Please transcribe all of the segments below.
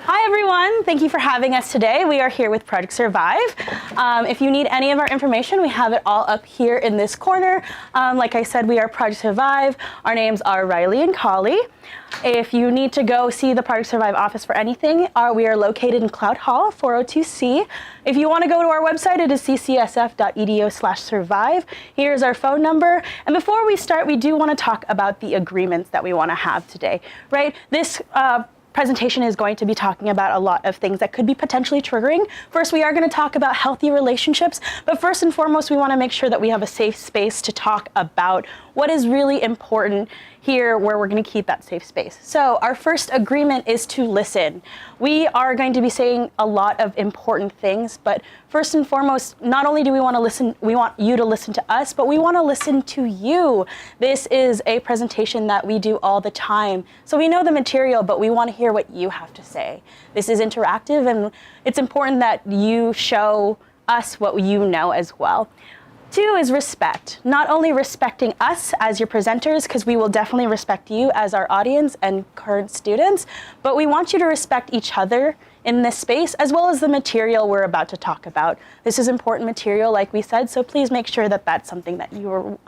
Hi everyone, thank you for having us today. We are here with Project Survive. If you need any of our information, we have it all up here in this corner. Like I said, we are Project Survive. Our names are Riley and Collie. If you need to go see the Project Survive office for anything, we are located in Cloud Hall, 402C. If you want to go to our website, it is ccsf.edu/survive. Here's our phone number. And before we start, we do want to talk about the agreements that we want to have today, right? This presentation is going to be talking about a lot of things that could be potentially triggering. First, we are going to talk about healthy relationships, but first and foremost, we want to make sure that we have a safe space to talk about what is really important here, where we're going to keep that safe space. So our first agreement is to listen. We are going to be saying a lot of important things, but first and foremost, not only do we want to listen, we want you to listen to us, but we want to listen to you. This is a presentation that we do all the time. So we know the material, but we want to hear what you have to say. This is interactive, and it's important that you show us what you know as well. 2 is respect. Not only respecting us as your presenters, because we will definitely respect you as our audience and current students, but we want you to respect each other in this space, as well as the material we're about to talk about. This is important material, like we said, so please make sure that that's something that you're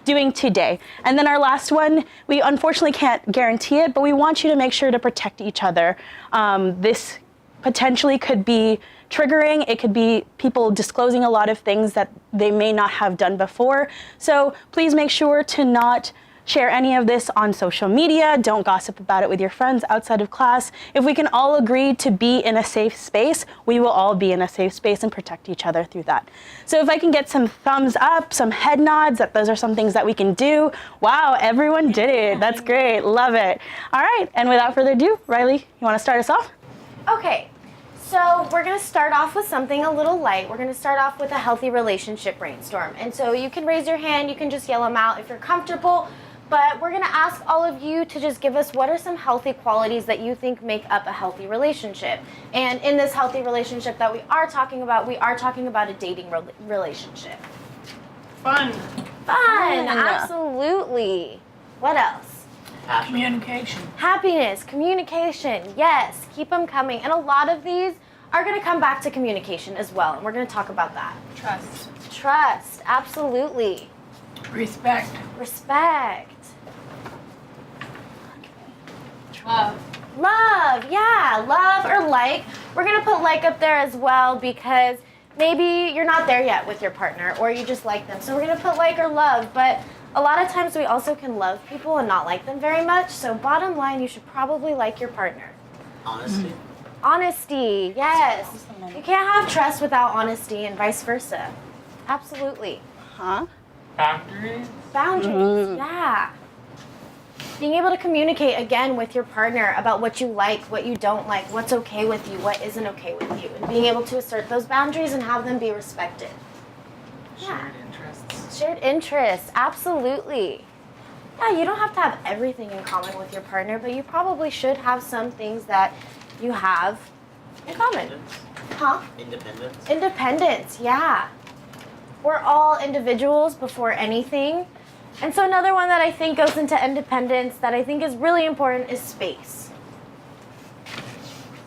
doing today. And then our last one, we unfortunately can't guarantee it, but we want you to make sure to protect each other. This potentially could be triggering. It could be people disclosing a lot of things that they may not have done before. So please make sure to not share any of this on social media. Don't gossip about it with your friends outside of class. If we can all agree to be in a safe space, we will all be in a safe space and protect each other through that. So if I can get some thumbs up, some head nods, that those are some things that we can do. Wow, everyone did it. That's great. Love it. All right, and without further ado, Riley, you want to start us off? Okay, so we're going to start off with something a little light. We're going to start off with a healthy relationship brainstorm. And so you can raise your hand, you can just yell them out if you're comfortable, but we're going to ask all of you to just give us what are some healthy qualities that you think make up a healthy relationship. And in this healthy relationship that we are talking about a dating relationship. Fun. Fun, absolutely. What else? Communication. Happiness, communication, yes, keep them coming. And a lot of these are going to come back to communication as well, and we're going to talk about that. Trust. Trust, absolutely. Respect. Respect. Love. Love, yeah, love or like. We're going to put like up there as well because maybe you're not there yet with your partner or you just like them. So we're going to put like or love, but a lot of times we also can love people and not like them very much. So bottom line, you should probably like your partner. Honesty. Honesty, yes. You can't have trust without honesty and vice versa. Absolutely. Huh? Boundaries. Boundaries, yeah. Being able to communicate again with your partner about what you like, what you don't like, what's okay with you, what isn't okay with you, and being able to assert those boundaries and have them be respected. Shared interests. Shared interests, absolutely. Yeah, you don't have to have everything in common with your partner, but you probably should have some things that you have in common. Huh? Independence. Independence, yeah. We're all individuals before anything. And so another one that I think goes into independence that I think is really important is space.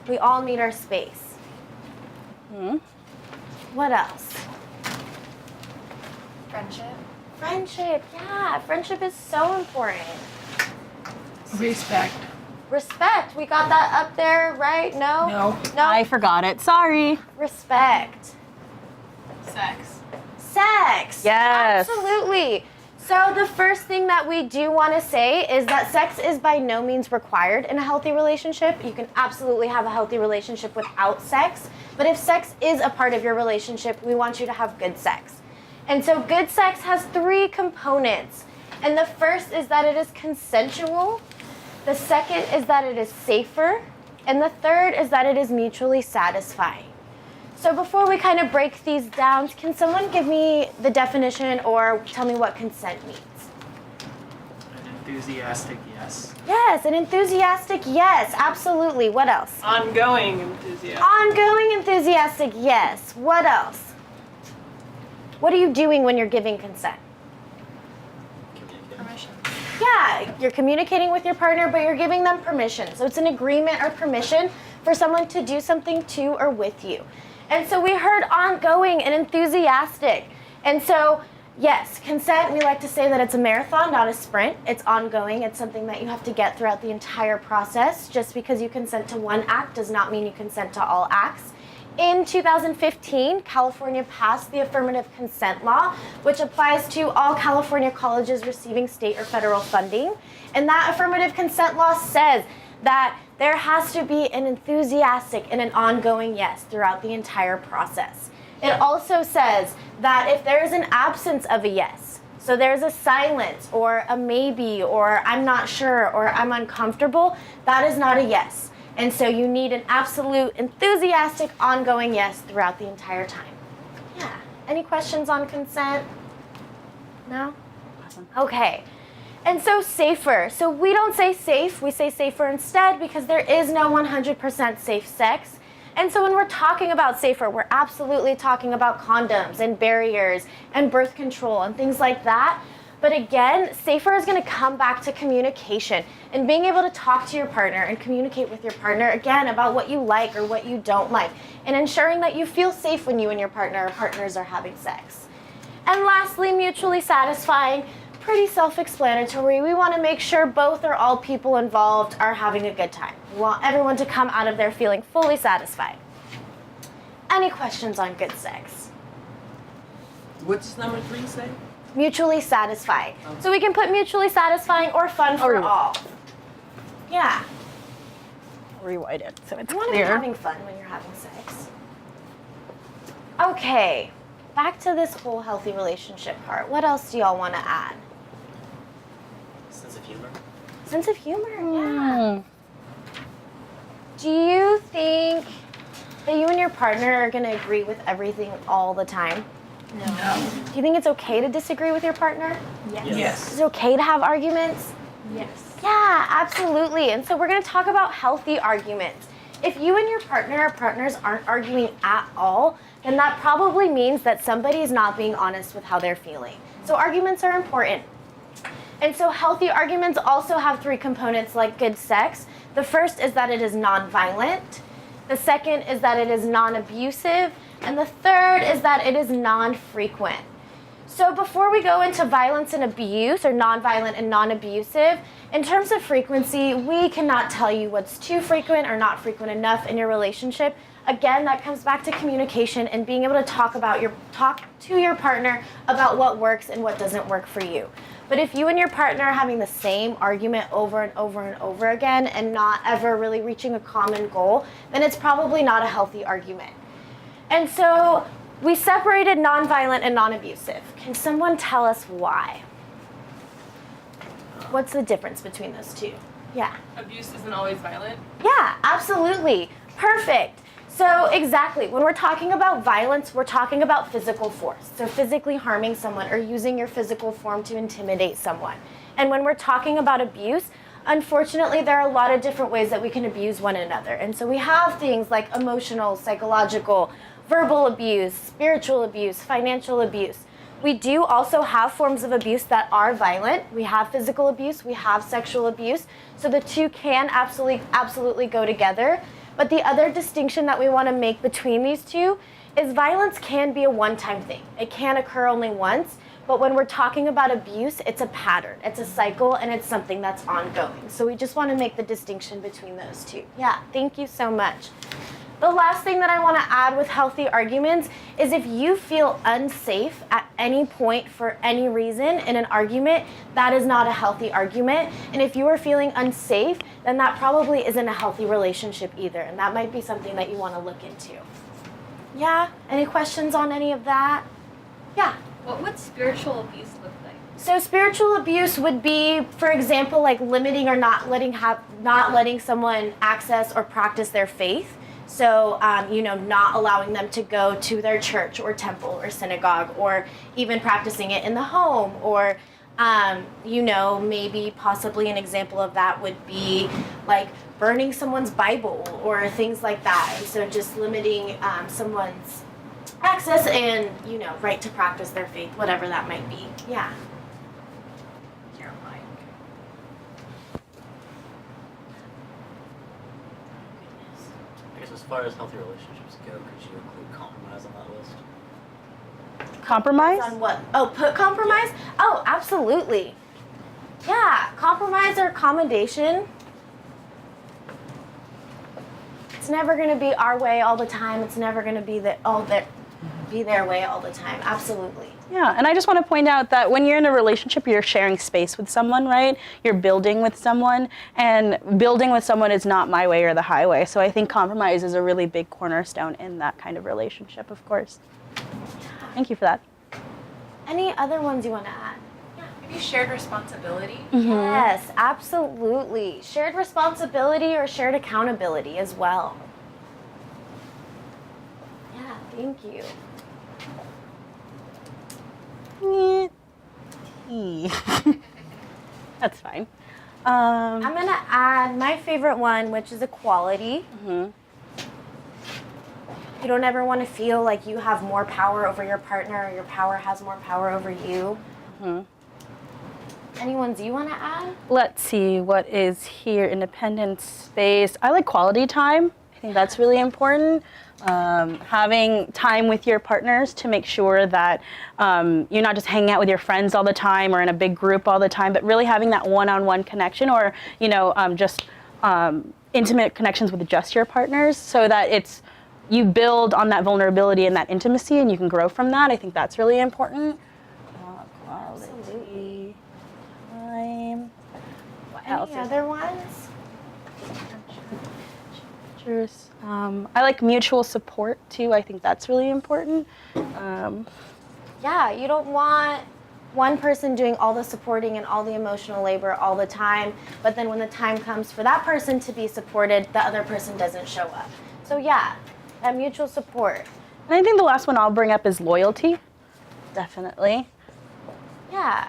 We all need our space. What else? Friendship. Friendship, yeah. Friendship is so important. Respect. Respect, we got that up there, right? No? No. No? I forgot it. Sorry. Respect. Sex. Sex. Yes. Absolutely. So the first thing that we do want to say is that sex is by no means required in a healthy relationship. You can absolutely have a healthy relationship without sex. But if sex is a part of your relationship, we want you to have good sex. And so good sex has 3 components. And the first is that it is consensual. The second is that it is safer. And the third is that it is mutually satisfying. So before we kind of break these down, can someone give me the definition or tell me what consent means? An enthusiastic yes. Yes, an enthusiastic yes, absolutely. What else? Ongoing enthusiasm. Ongoing enthusiastic yes. What else? What are you doing when you're giving consent? Permission. Yeah, you're communicating with your partner, but you're giving them permission. So it's an agreement or permission for someone to do something to or with you. And so we heard ongoing and enthusiastic. And so, yes, consent, we like to say that it's a marathon, not a sprint. It's ongoing. It's something that you have to get throughout the entire process. Just because you consent to one act does not mean you consent to all acts. In 2015, California passed the affirmative consent law, which applies to all California colleges receiving state or federal funding. And that affirmative consent law says that there has to be an enthusiastic and an ongoing yes throughout the entire process. It also says that if there is an absence of a yes, so there's a silence or a maybe or I'm not sure or I'm uncomfortable, that is not a yes. And so you need an absolute enthusiastic ongoing yes throughout the entire time. Yeah. Any questions on consent? No? Awesome. Okay. And so safer. So we don't say safe, we say safer instead because there is no 100% safe sex. And so when we're talking about safer, we're absolutely talking about condoms and barriers and birth control and things like that. But again, safer is going to come back to communication and being able to talk to your partner and communicate with your partner, again, about what you like or what you don't like, and ensuring that you feel safe when you and your partner or partners are having sex. And lastly, mutually satisfying, pretty self-explanatory. We want to make sure both or all people involved are having a good time. We want everyone to come out of there feeling fully satisfied. Any questions on good sex? What's number 3 say? Mutually satisfying. So we can put mutually satisfying or fun for all. Yeah. Rewind it so it's You want to be clear. having fun when you're having sex. Okay, back to this whole healthy relationship part. What else do y'all want to add? Sense of humor. Sense of humor, yeah. Do you think that you and your partner are going to agree with everything all the time? No. Do you think it's okay to disagree with your partner? Yes. Is it okay to have arguments? Yes. Yeah, absolutely. And so we're going to talk about healthy arguments. If you and your partner or partners aren't arguing at all, then that probably means that somebody's not being honest with how they're feeling. So arguments are important. And so healthy arguments also have 3 components like good sex. The first is that it is nonviolent. The second is that it is non-abusive. And the third is that it is non-frequent. So before we go into violence and abuse, or nonviolent and non-abusive, in terms of frequency, we cannot tell you what's too frequent or not frequent enough in your relationship. Again, that comes back to communication and being able to talk to your partner about what works and what doesn't work for you. But if you and your partner are having the same argument over and over and over again and not ever really reaching a common goal, then it's probably not a healthy argument. And so we separated nonviolent and non-abusive. Can someone tell us why? What's the difference between those two? Yeah. Abuse isn't always violent. Yeah, absolutely. Perfect. So exactly, when we're talking about violence, we're talking about physical force. So physically harming someone or using your physical form to intimidate someone. And when we're talking about abuse, unfortunately, there are a lot of different ways that we can abuse one another. And so we have things like emotional, psychological, verbal abuse, spiritual abuse, financial abuse. We do also have forms of abuse that are violent. We have physical abuse, we have sexual abuse. So the two can absolutely go together. But the other distinction that we want to make between these two is violence can be a one-time thing. It can occur only once. But when we're talking about abuse, it's a pattern, it's a cycle, and it's something that's ongoing. So we just want to make the distinction between those two. Yeah, thank you so much. The last thing that I want to add with healthy arguments is if you feel unsafe at any point for any reason in an argument, that is not a healthy argument. And if you are feeling unsafe, then that probably isn't a healthy relationship either. And that might be something that you want to look into. Yeah? Any questions on any of that? Yeah. What would spiritual abuse look like? So spiritual abuse would be, for example, like limiting or not letting someone access or practice their faith. So, not allowing them to go to their church or temple or synagogue, or even practicing it in the home, or, maybe possibly an example of that would be like burning someone's Bible or things like that. And so just limiting someone's access and, right to practice their faith, whatever that might be. Yeah. Your mic. As far as healthy relationships go, could you include compromise on that list? Compromise? On what? Oh, put compromise? Oh, absolutely. Yeah, compromise or accommodation. It's never going to be our way all the time. It's never going to be their way all the time. Absolutely. Yeah, and I just want to point out that when you're in a relationship, you're sharing space with someone, right? You're building with someone, and building with someone is not my way or the highway. So I think compromise is a really big cornerstone in that kind of relationship, of course. Thank you for that. Any other ones you want to add? Maybe shared responsibility. Yes, absolutely. Shared responsibility or shared accountability as well. Yeah, thank you. That's fine. I'm going to add my favorite one, which is equality. You don't ever want to feel like you have more power over your partner or your power has more power over you. Any ones you want to add? Let's see what is here. Independent space. I like quality time. I think that's really important. Having time with your partners to make sure that you're not just hanging out with your friends all the time or in a big group all the time, but really having that one-on-one connection, or just intimate connections with just your partners, so that you build on that vulnerability and that intimacy, and you can grow from that. I think that's really important. Quality time. What else? Any other ones? I like mutual support too. I think that's really important. Yeah, you don't want one person doing all the supporting and all the emotional labor all the time, but then when the time comes for that person to be supported, the other person doesn't show up. So yeah, that mutual support. And I think the last one I'll bring up is loyalty. Definitely. Yeah.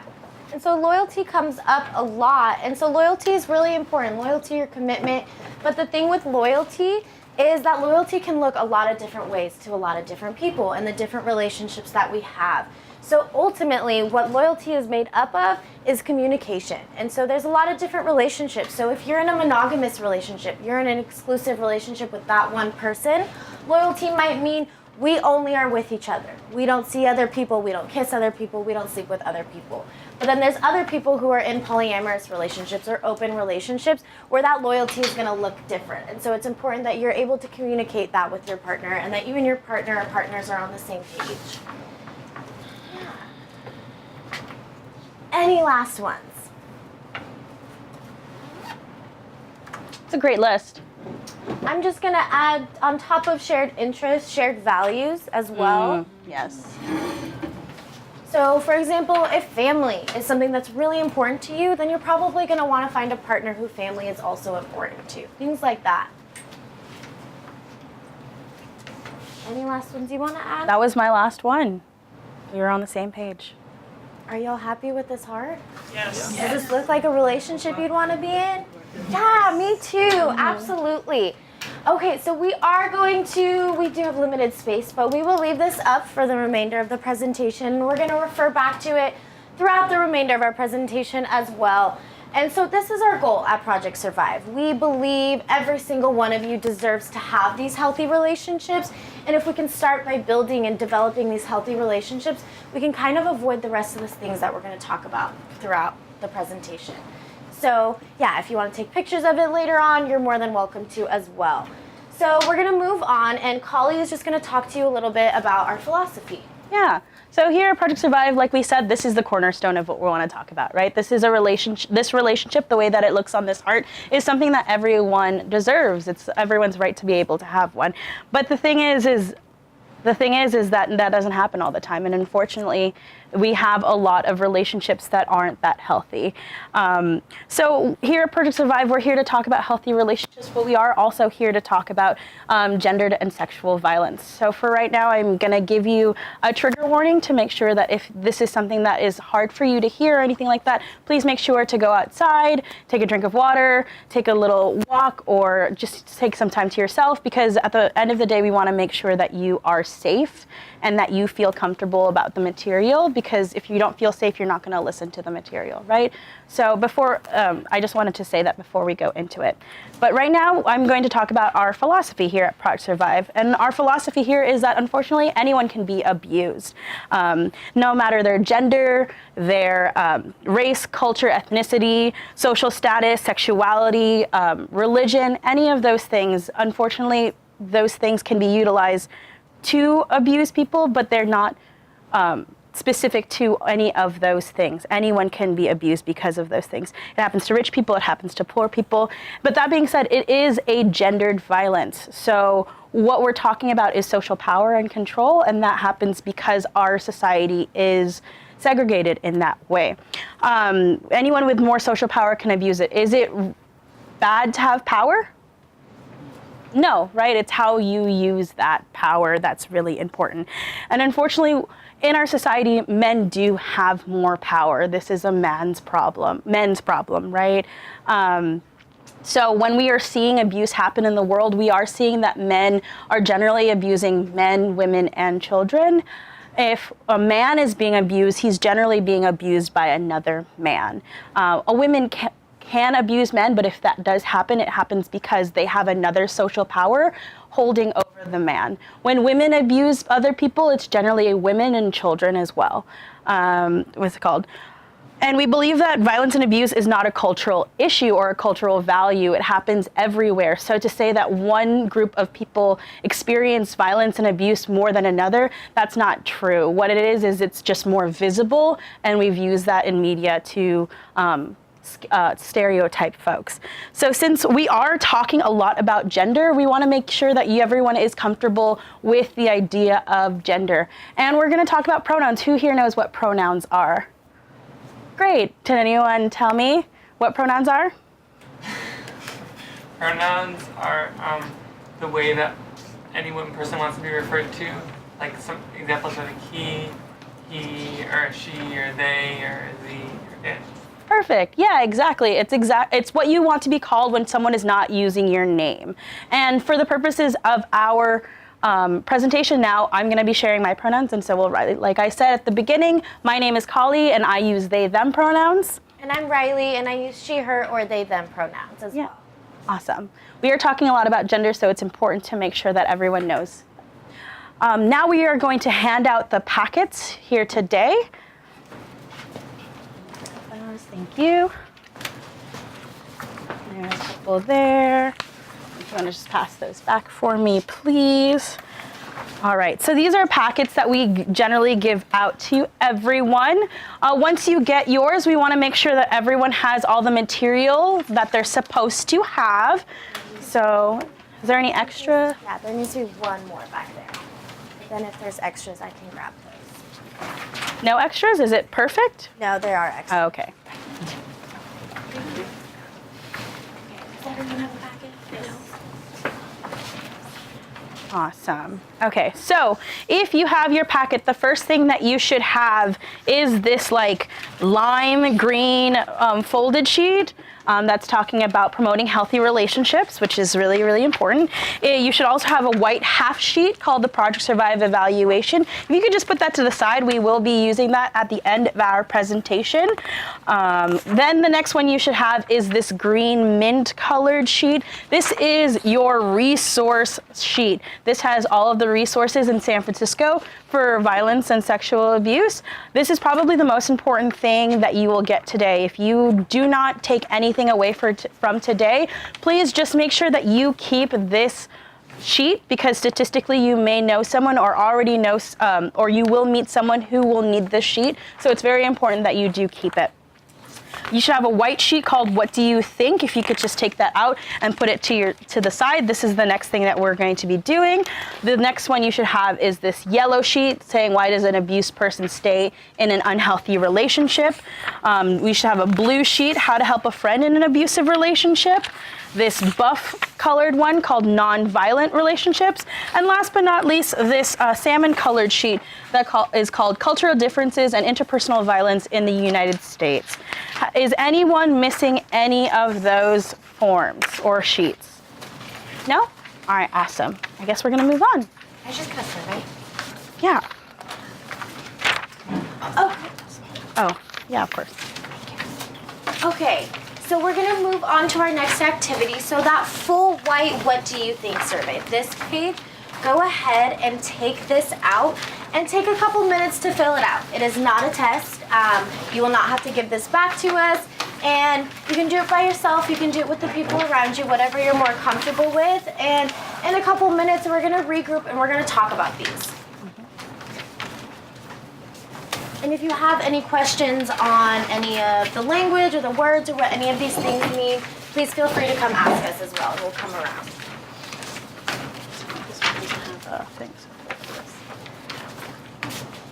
And so loyalty comes up a lot. And so loyalty is really important. Loyalty or commitment. But the thing with loyalty is that loyalty can look a lot of different ways to a lot of different people and the different relationships that we have. So ultimately, what loyalty is made up of is communication. And so there's a lot of different relationships. So if you're in a monogamous relationship, you're in an exclusive relationship with that one person, loyalty might mean we only are with each other. We don't see other people, we don't kiss other people, we don't sleep with other people. But then there's other people who are in polyamorous relationships or open relationships where that loyalty is going to look different. And so it's important that you're able to communicate that with your partner and that you and your partner or partners are on the same page. Yeah. Any last ones? It's a great list. I'm just going to add, on top of shared interests, shared values as well. Yes. So, for example, if family is something that's really important to you, then you're probably going to want to find a partner who family is also important to. Things like that. Any last ones you want to add? That was my last one. We were on the same page. Are y'all happy with this heart? Yes. Does this look like a relationship you'd want to be in? Yeah, me too. Absolutely. Okay, so we do have limited space, but we will leave this up for the remainder of the presentation. We're going to refer back to it throughout the remainder of our presentation as well. And so this is our goal at Project Survive. We believe every single one of you deserves to have these healthy relationships. And if we can start by building and developing these healthy relationships, we can kind of avoid the rest of the things that we're going to talk about throughout the presentation. So yeah, if you want to take pictures of it later on, you're more than welcome to as well. So we're going to move on, and Kali is just going to talk to you a little bit about our philosophy. Yeah. So here at Project Survive, like we said, this is the cornerstone of what we want to talk about, right? This is a relationship. This relationship, the way that it looks on this heart, is something that everyone deserves. It's everyone's right to be able to have one. But the thing is that that doesn't happen all the time, and unfortunately, we have a lot of relationships that aren't that healthy. So here at Project Survive, we're here to talk about healthy relationships, but we are also here to talk about gendered and sexual violence. So for right now, I'm gonna give you a trigger warning to make sure that if this is something that is hard for you to hear or anything like that, please make sure to go outside, take a drink of water, take a little walk, or just take some time to yourself, because at the end of the day, we wanna make sure that you are safe and that you feel comfortable about the material, because if you don't feel safe, you're not going to listen to the material, right? So I just wanted to say that before we go into it. But right now, I'm going to talk about our philosophy here at Project Survive. And our philosophy here is that unfortunately, anyone can be abused. No matter their gender, their race, culture, ethnicity, social status, sexuality, religion, any of those things, unfortunately, those things can be utilized to abuse people, but they're not specific to any of those things. Anyone can be abused because of those things. It happens to rich people, it happens to poor people. But that being said, it is a gendered violence. So what we're talking about is social power and control, and that happens because our society is segregated in that way. Anyone with more social power can abuse it. Is it bad to have power? No, right? It's how you use that power that's really important. And unfortunately, in our society, men do have more power. This is a men's problem, right? So when we are seeing abuse happen in the world, we are seeing that men are generally abusing men, women, and children. If a man is being abused, he's generally being abused by another man. A woman can abuse men, but if that does happen, it happens because they have another social power holding over the man. When women abuse other people, it's generally women and children as well. What's it called? And we believe that violence and abuse is not a cultural issue or a cultural value. It happens everywhere. So to say that one group of people experience violence and abuse more than another, that's not true. What it is it's just more visible, and we've used that in media to stereotype folks. So since we are talking a lot about gender, we want to make sure that everyone is comfortable with the idea of gender. And we're going to talk about pronouns. Who here knows what pronouns are? Great. Can anyone tell me what pronouns are? Pronouns are the way that any one person wants to be referred to. Like some examples are like he, or she, or they, or thee, or it. Perfect. Yeah, exactly. It's what you want to be called when someone is not using your name. And for the purposes of our presentation now, I'm going to be sharing my pronouns, and so we'll write. Like I said at the beginning, my name is Kali, and I use they, them pronouns. And I'm Riley, and I use she, her, or they, them pronouns as well. Awesome. We are talking a lot about gender, so it's important to make sure that everyone knows. Now we are going to hand out the packets here today. Thank you. There's a couple there. If you want to just pass those back for me, please. All right, so these are packets that we generally give out to everyone. Once you get yours, we want to make sure that everyone has all the material that they're supposed to have. So, is there any extra? Yeah, there needs to be one more back there. Then if there's extras, I can grab those. No extras? Is it perfect? No, there are extras. Oh, okay. Does everyone have a packet? Awesome. Okay, so if you have your packet, the first thing that you should have is this like lime green folded sheet that's talking about promoting healthy relationships, which is really, really important. You should also have a white half sheet called the Project Survive Evaluation. If you could just put that to the side, we will be using that at the end of our presentation. Then the next one you should have is this green mint colored sheet. This is your resource sheet. This has all of the resources in San Francisco for violence and sexual abuse. This is probably the most important thing that you will get today. If you do not take anything away from today, please just make sure that you keep this sheet, because statistically you may know someone or already know, or you will meet someone who will need this sheet. So it's very important that you do keep it. You should have a white sheet called What Do You Think? If you could just take that out and put it to the side. This is the next thing that we're going to be doing. The next one you should have is this yellow sheet saying, why does an abused person stay in an unhealthy relationship? We should have a blue sheet, how to help a friend in an abusive relationship. This buff colored one called nonviolent relationships. And last but not least, this salmon colored sheet that is called Cultural Differences and Interpersonal Violence in the United States. Is anyone missing any of those forms or sheets? No? All right, awesome. I guess we're gonna move on. I just cut it, right? Yeah. Oh, Oh, yeah, of course. okay. So we're gonna move on to our next activity. So that full white "What do you think?" survey. This page, go ahead and take this out and take a couple minutes to fill it out. It is not a test. You will not have to give this back to us. And you can do it by yourself, you can do it with the people around you, whatever you're more comfortable with. And in a couple minutes, we're gonna regroup and we're gonna talk about these. And if you have any questions on any of the language or the words or what any of these things mean, please feel free to come ask us as well, and we'll come around. This one doesn't have things.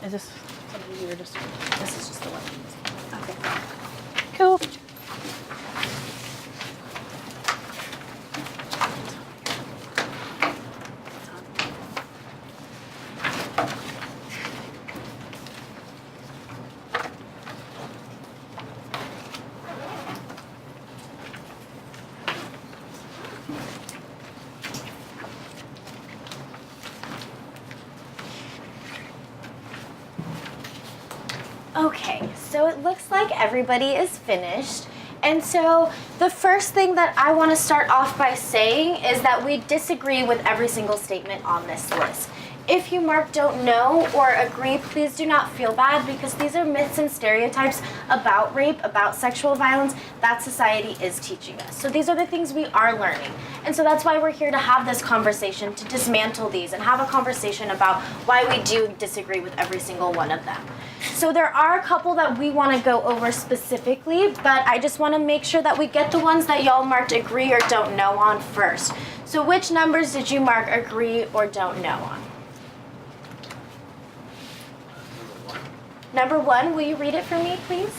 Is this something you were just? This is just the one. Okay. Cool. Okay, so it looks like everybody is finished. And so the first thing that I want to start off by saying is that we disagree with every single statement on this list. If you mark don't know or agree, please do not feel bad because these are myths and stereotypes about rape, about sexual violence that society is teaching us. So these are the things we are learning. And so that's why we're here to have this conversation, to dismantle these and have a conversation about why we do disagree with every single one of them. So there are a couple that we want to go over specifically, but I just want to make sure that we get the ones that y'all marked agree or don't know on first. So which numbers did you mark agree or don't know on? Number one, will you read it for me, please?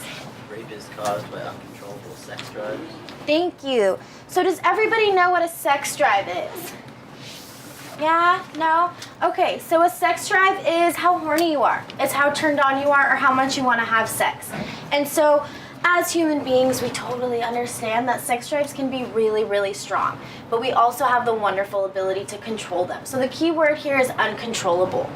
Rape is caused by uncontrollable sex drives. Thank you. So does everybody know what a sex drive is? Yeah? No? Okay, so a sex drive is how horny you are. It's how turned on you are or how much you want to have sex. And so as human beings, we totally understand that sex drives can be really, really strong. But we also have the wonderful ability to control them. So the key word here is uncontrollable.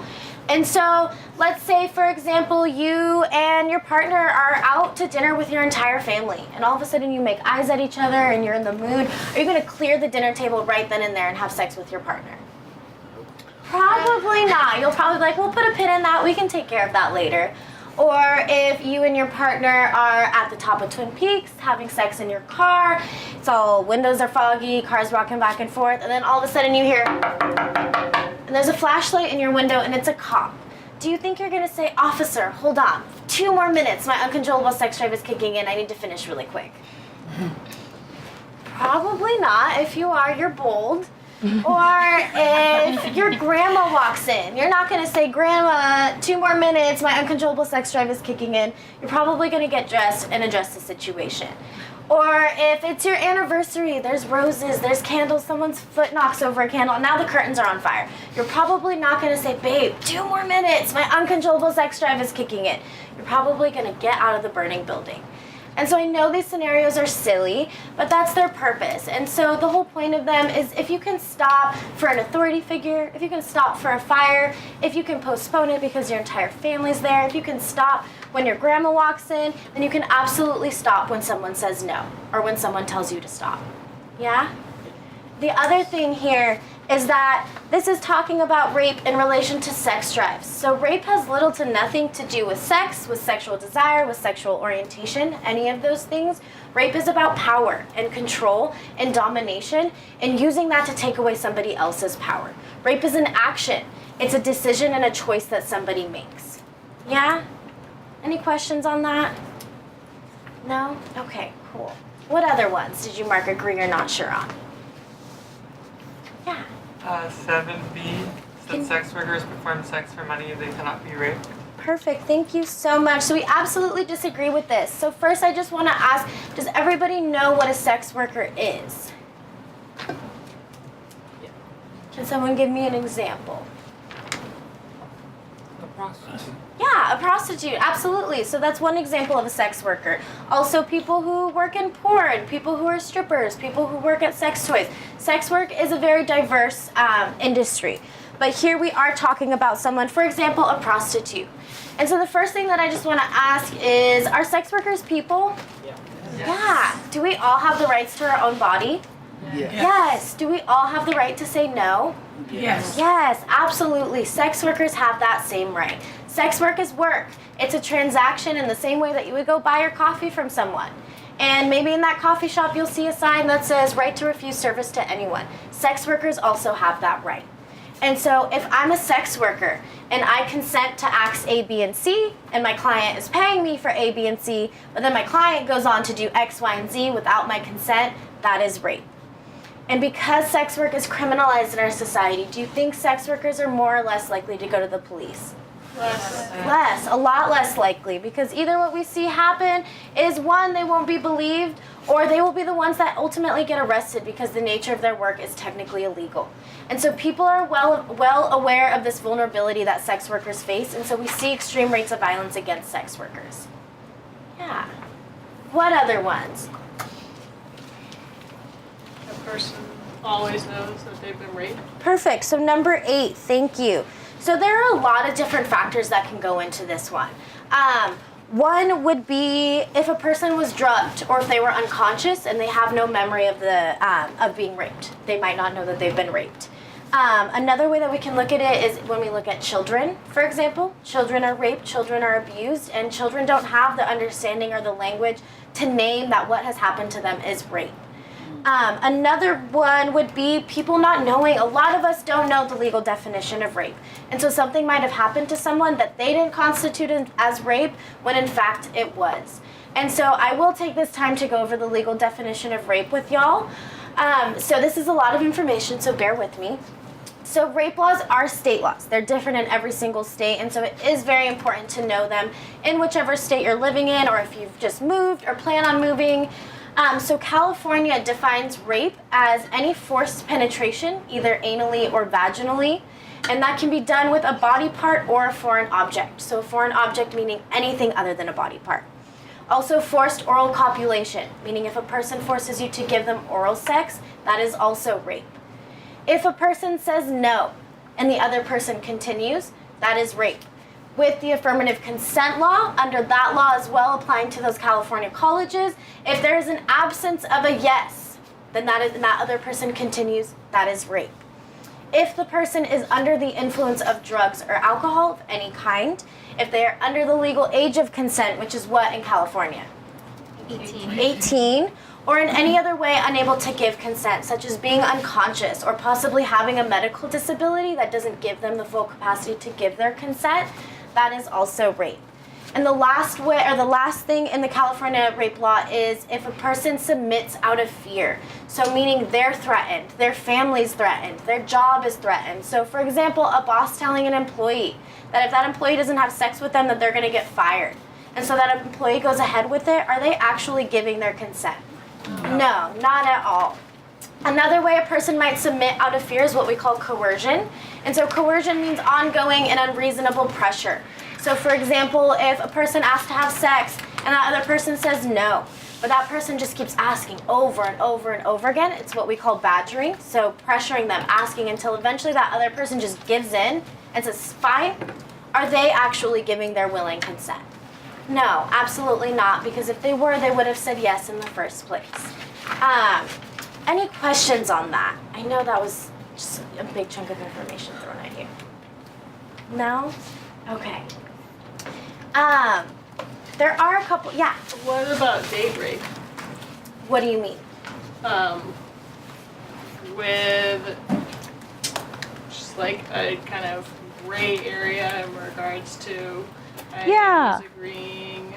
And so let's say, for example, you and your partner are out to dinner with your entire family, and all of a sudden you make eyes at each other and you're in the mood. Are you going to clear the dinner table right then and there and have sex with your partner? Probably not. You'll probably be like, we'll put a pin in that. We can take care of that later. Or if you and your partner are at the top of Twin Peaks having sex in your car, it's all windows are foggy, cars rocking back and forth, and then all of a sudden you hear, and there's a flashlight in your window and it's a cop. Do you think you're gonna say, officer, hold on, 2 more minutes, my uncontrollable sex drive is kicking in, I need to finish really quick? Probably not. If you are, you're bold. Or if your grandma walks in, you're not gonna say, Grandma, 2 more minutes, my uncontrollable sex drive is kicking in. You're probably gonna get dressed and address the situation. Or if it's your anniversary, there's roses, there's candles, someone's foot knocks over a candle, and now the curtains are on fire. You're probably not gonna say, babe, 2 more minutes, my uncontrollable sex drive is kicking in. You're probably gonna get out of the burning building. And so I know these scenarios are silly, but that's their purpose. And so the whole point of them is if you can stop for an authority figure, if you can stop for a fire, if you can postpone it because your entire family's there, if you can stop when your grandma walks in, then you can absolutely stop when someone says no or when someone tells you to stop. Yeah? The other thing here is that this is talking about rape in relation to sex drives. So rape has little to nothing to do with sex, with sexual desire, with sexual orientation, any of those things. Rape is about power and control and domination and using that to take away somebody else's power. Rape is an action. It's a decision and a choice that somebody makes. Yeah? Any questions on that? No? Okay, cool. What other ones did you mark agree or not sure on? Yeah. 7B said sex workers perform sex for money, they cannot be raped. Perfect, thank you so much. So we absolutely disagree with this. So first I just want to ask, does everybody know what a sex worker is? Yeah. Can someone give me an example? A prostitute. Yeah, a prostitute, absolutely. So that's one example of a sex worker. Also people who work in porn, people who are strippers, people who work at sex toys. Sex work is a very diverse industry. But here we are talking about someone, for example, a prostitute. And so the first thing that I just want to ask is, are sex workers people? Yeah. Do we all have the rights to our own body? Yes. Do we all have the right to say no? Yes. Yes, absolutely. Sex workers have that same right. Sex work is work. It's a transaction in the same way that you would go buy your coffee from someone. And maybe in that coffee shop you'll see a sign that says right to refuse service to anyone. Sex workers also have that right. And so if I'm a sex worker and I consent to acts A, B, and C, and my client is paying me for A, B, and C, but then my client goes on to do X, Y, and Z without my consent, that is rape. And because sex work is criminalized in our society, do you think sex workers are more or less likely to go to the police? Less, a lot less likely, because either what we see happen is, one, they won't be believed, or they will be the ones that ultimately get arrested because the nature of their work is technically illegal. And so people are well aware of this vulnerability that sex workers face, and so we see extreme rates of violence against sex workers. Yeah. What other ones? A person always knows that they've been raped. Perfect. So number 8, thank you. So there are a lot of different factors that can go into this one. One would be if a person was drugged or if they were unconscious and they have no memory of of being raped. They might not know that they've been raped. Another way that we can look at it is when we look at children, for example. Children are raped, children are abused, and children don't have the understanding or the language to name that what has happened to them is rape. Another one would be people not knowing. A lot of us don't know the legal definition of rape. And so something might have happened to someone that they didn't constitute as rape when in fact it was. And so I will take this time to go over the legal definition of rape with y'all. So this is a lot of information, so bear with me. So rape laws are state laws. They're different in every single state, and so it is very important to know them in whichever state you're living in, or if you've just moved or plan on moving. So California defines rape as any forced penetration, either anally or vaginally, and that can be done with a body part or a foreign object. So a foreign object meaning anything other than a body part. Also forced oral copulation, meaning if a person forces you to give them oral sex, that is also rape. If a person says no and the other person continues, that is rape. With the affirmative consent law, under that law as well applying to those California colleges, if there is an absence of a yes, then that other person continues, that is rape. If the person is under the influence of drugs or alcohol of any kind, if they are under the legal age of consent, which is what in California? 18, or in any other way unable to give consent, such as being unconscious or possibly having a medical disability that doesn't give them the full capacity to give their consent, that is also rape. And the last thing in the California rape law is if a person submits out of fear. So meaning they're threatened, their family's threatened, their job is threatened. So for example, a boss telling an employee that if that employee doesn't have sex with them, that they're gonna get fired. And so that employee goes ahead with it, are they actually giving their consent? No, not at all. Another way a person might submit out of fear is what we call coercion. And so coercion means ongoing and unreasonable pressure. So for example, if a person asks to have sex and that other person says no, but that person just keeps asking over and over and over again, it's what we call badgering. So pressuring them, asking until eventually that other person just gives in and says, fine. Are they actually giving their willing consent? No, absolutely not, because if they were, they would have said yes in the first place. Any questions on that? I know that was just a big chunk of information thrown at you. No? Okay. There are a couple, yeah. What about date rape? What do you mean? With just like a kind of gray area in regards to I was agreeing,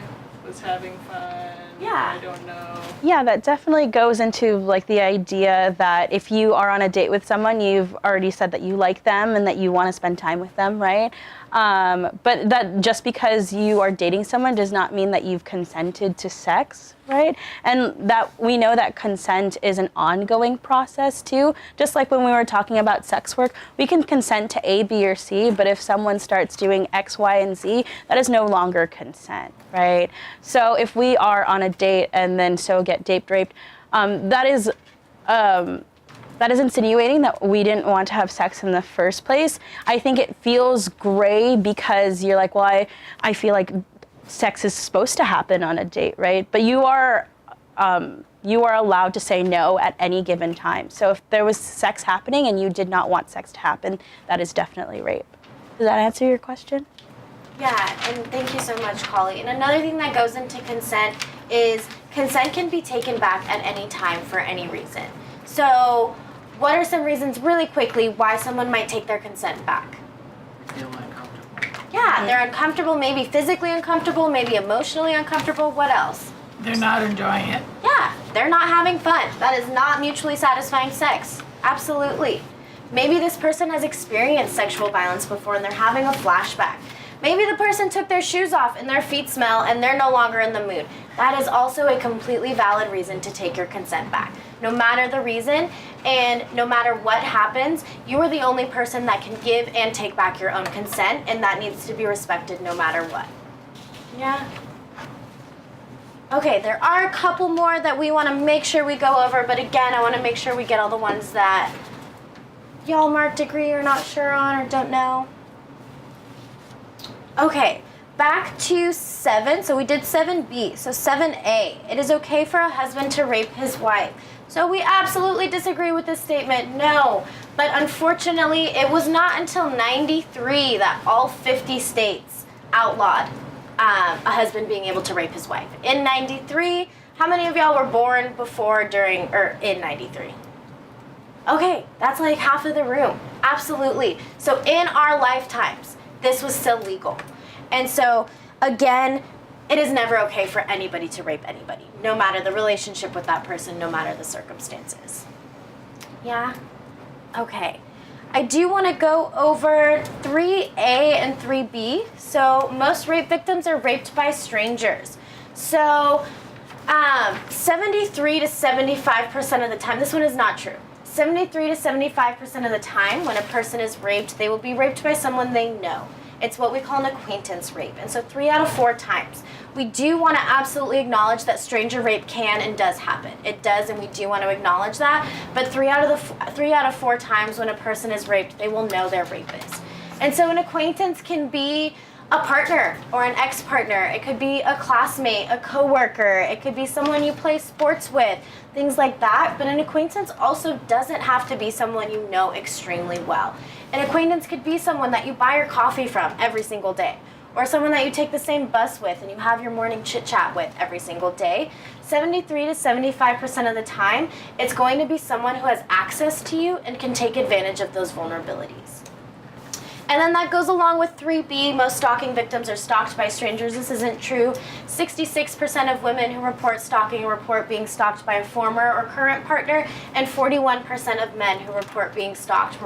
was having fun, Yeah. I don't know. Yeah, that definitely goes into like the idea that if you are on a date with someone, you've already said that you like them and that you want to spend time with them, right? But that just because you are dating someone does not mean that you've consented to sex, right? And that we know that consent is an ongoing process too. Just like when we were talking about sex work, we can consent to A, B, or C, but if someone starts doing X, Y, and Z, that is no longer consent, right? So if we are on a date and then so get date raped, that is that is insinuating that we didn't want to have sex in the first place. I think it feels gray because you're like, well, I feel like sex is supposed to happen on a date, right? But you are allowed to say no at any given time. So if there was sex happening and you did not want sex to happen, that is definitely rape. Does that answer your question? Yeah, and thank you so much, Collie. And another thing that goes into consent is consent can be taken back at any time for any reason. So what are some reasons, really quickly, why someone might take their consent back? Feel uncomfortable. Yeah, they're uncomfortable, maybe physically uncomfortable, maybe emotionally uncomfortable. What else? They're not enjoying it. Yeah, they're not having fun. That is not mutually satisfying sex. Absolutely. Maybe this person has experienced sexual violence before and they're having a flashback. Maybe the person took their shoes off and their feet smell and they're no longer in the mood. That is also a completely valid reason to take your consent back. No matter the reason and no matter what happens, you are the only person that can give and take back your own consent, and that needs to be respected no matter what. Yeah? Okay, there are a couple more that we want to make sure we go over, but again, I want to make sure we get all the ones that y'all marked agree or not sure on or don't know. Okay, back to 7. So we did 7B. So 7A, it is okay for a husband to rape his wife. So we absolutely disagree with this statement, no. But unfortunately, it was not until 93 that all 50 states outlawed a husband being able to rape his wife. In 93, how many of y'all were born before, during, or in 93? Okay, that's like half of the room. Absolutely. So in our lifetimes, this was still legal. And so, again, it is never okay for anybody to rape anybody, no matter the relationship with that person, no matter the circumstances. Yeah? Okay. I do want to go over 3A and 3B. So most rape victims are raped by strangers. So 73 to 75% of the time, this one is not true. 73 to 75% of the time when a person is raped, they will be raped by someone they know. It's what we call an acquaintance rape. And so 3 out of 4 times. We do want to absolutely acknowledge that stranger rape can and does happen. It does, and we do want to acknowledge that. But 3 out of 4 times when a person is raped, they will know their rapist. And so an acquaintance can be a partner or an ex-partner. It could be a classmate, a coworker. It could be someone you play sports with, things like that. But an acquaintance also doesn't have to be someone you know extremely well. An acquaintance could be someone that you buy your coffee from every single day, or someone that you take the same bus with and you have your morning chit-chat with every single day. 73 to 75% of the time, it's going to be someone who has access to you and can take advantage of those vulnerabilities. And then that goes along with 3B. Most stalking victims are stalked by strangers. This isn't true. 66% of women who report stalking report being stalked by a former or current partner, and 41% of men who report being stalked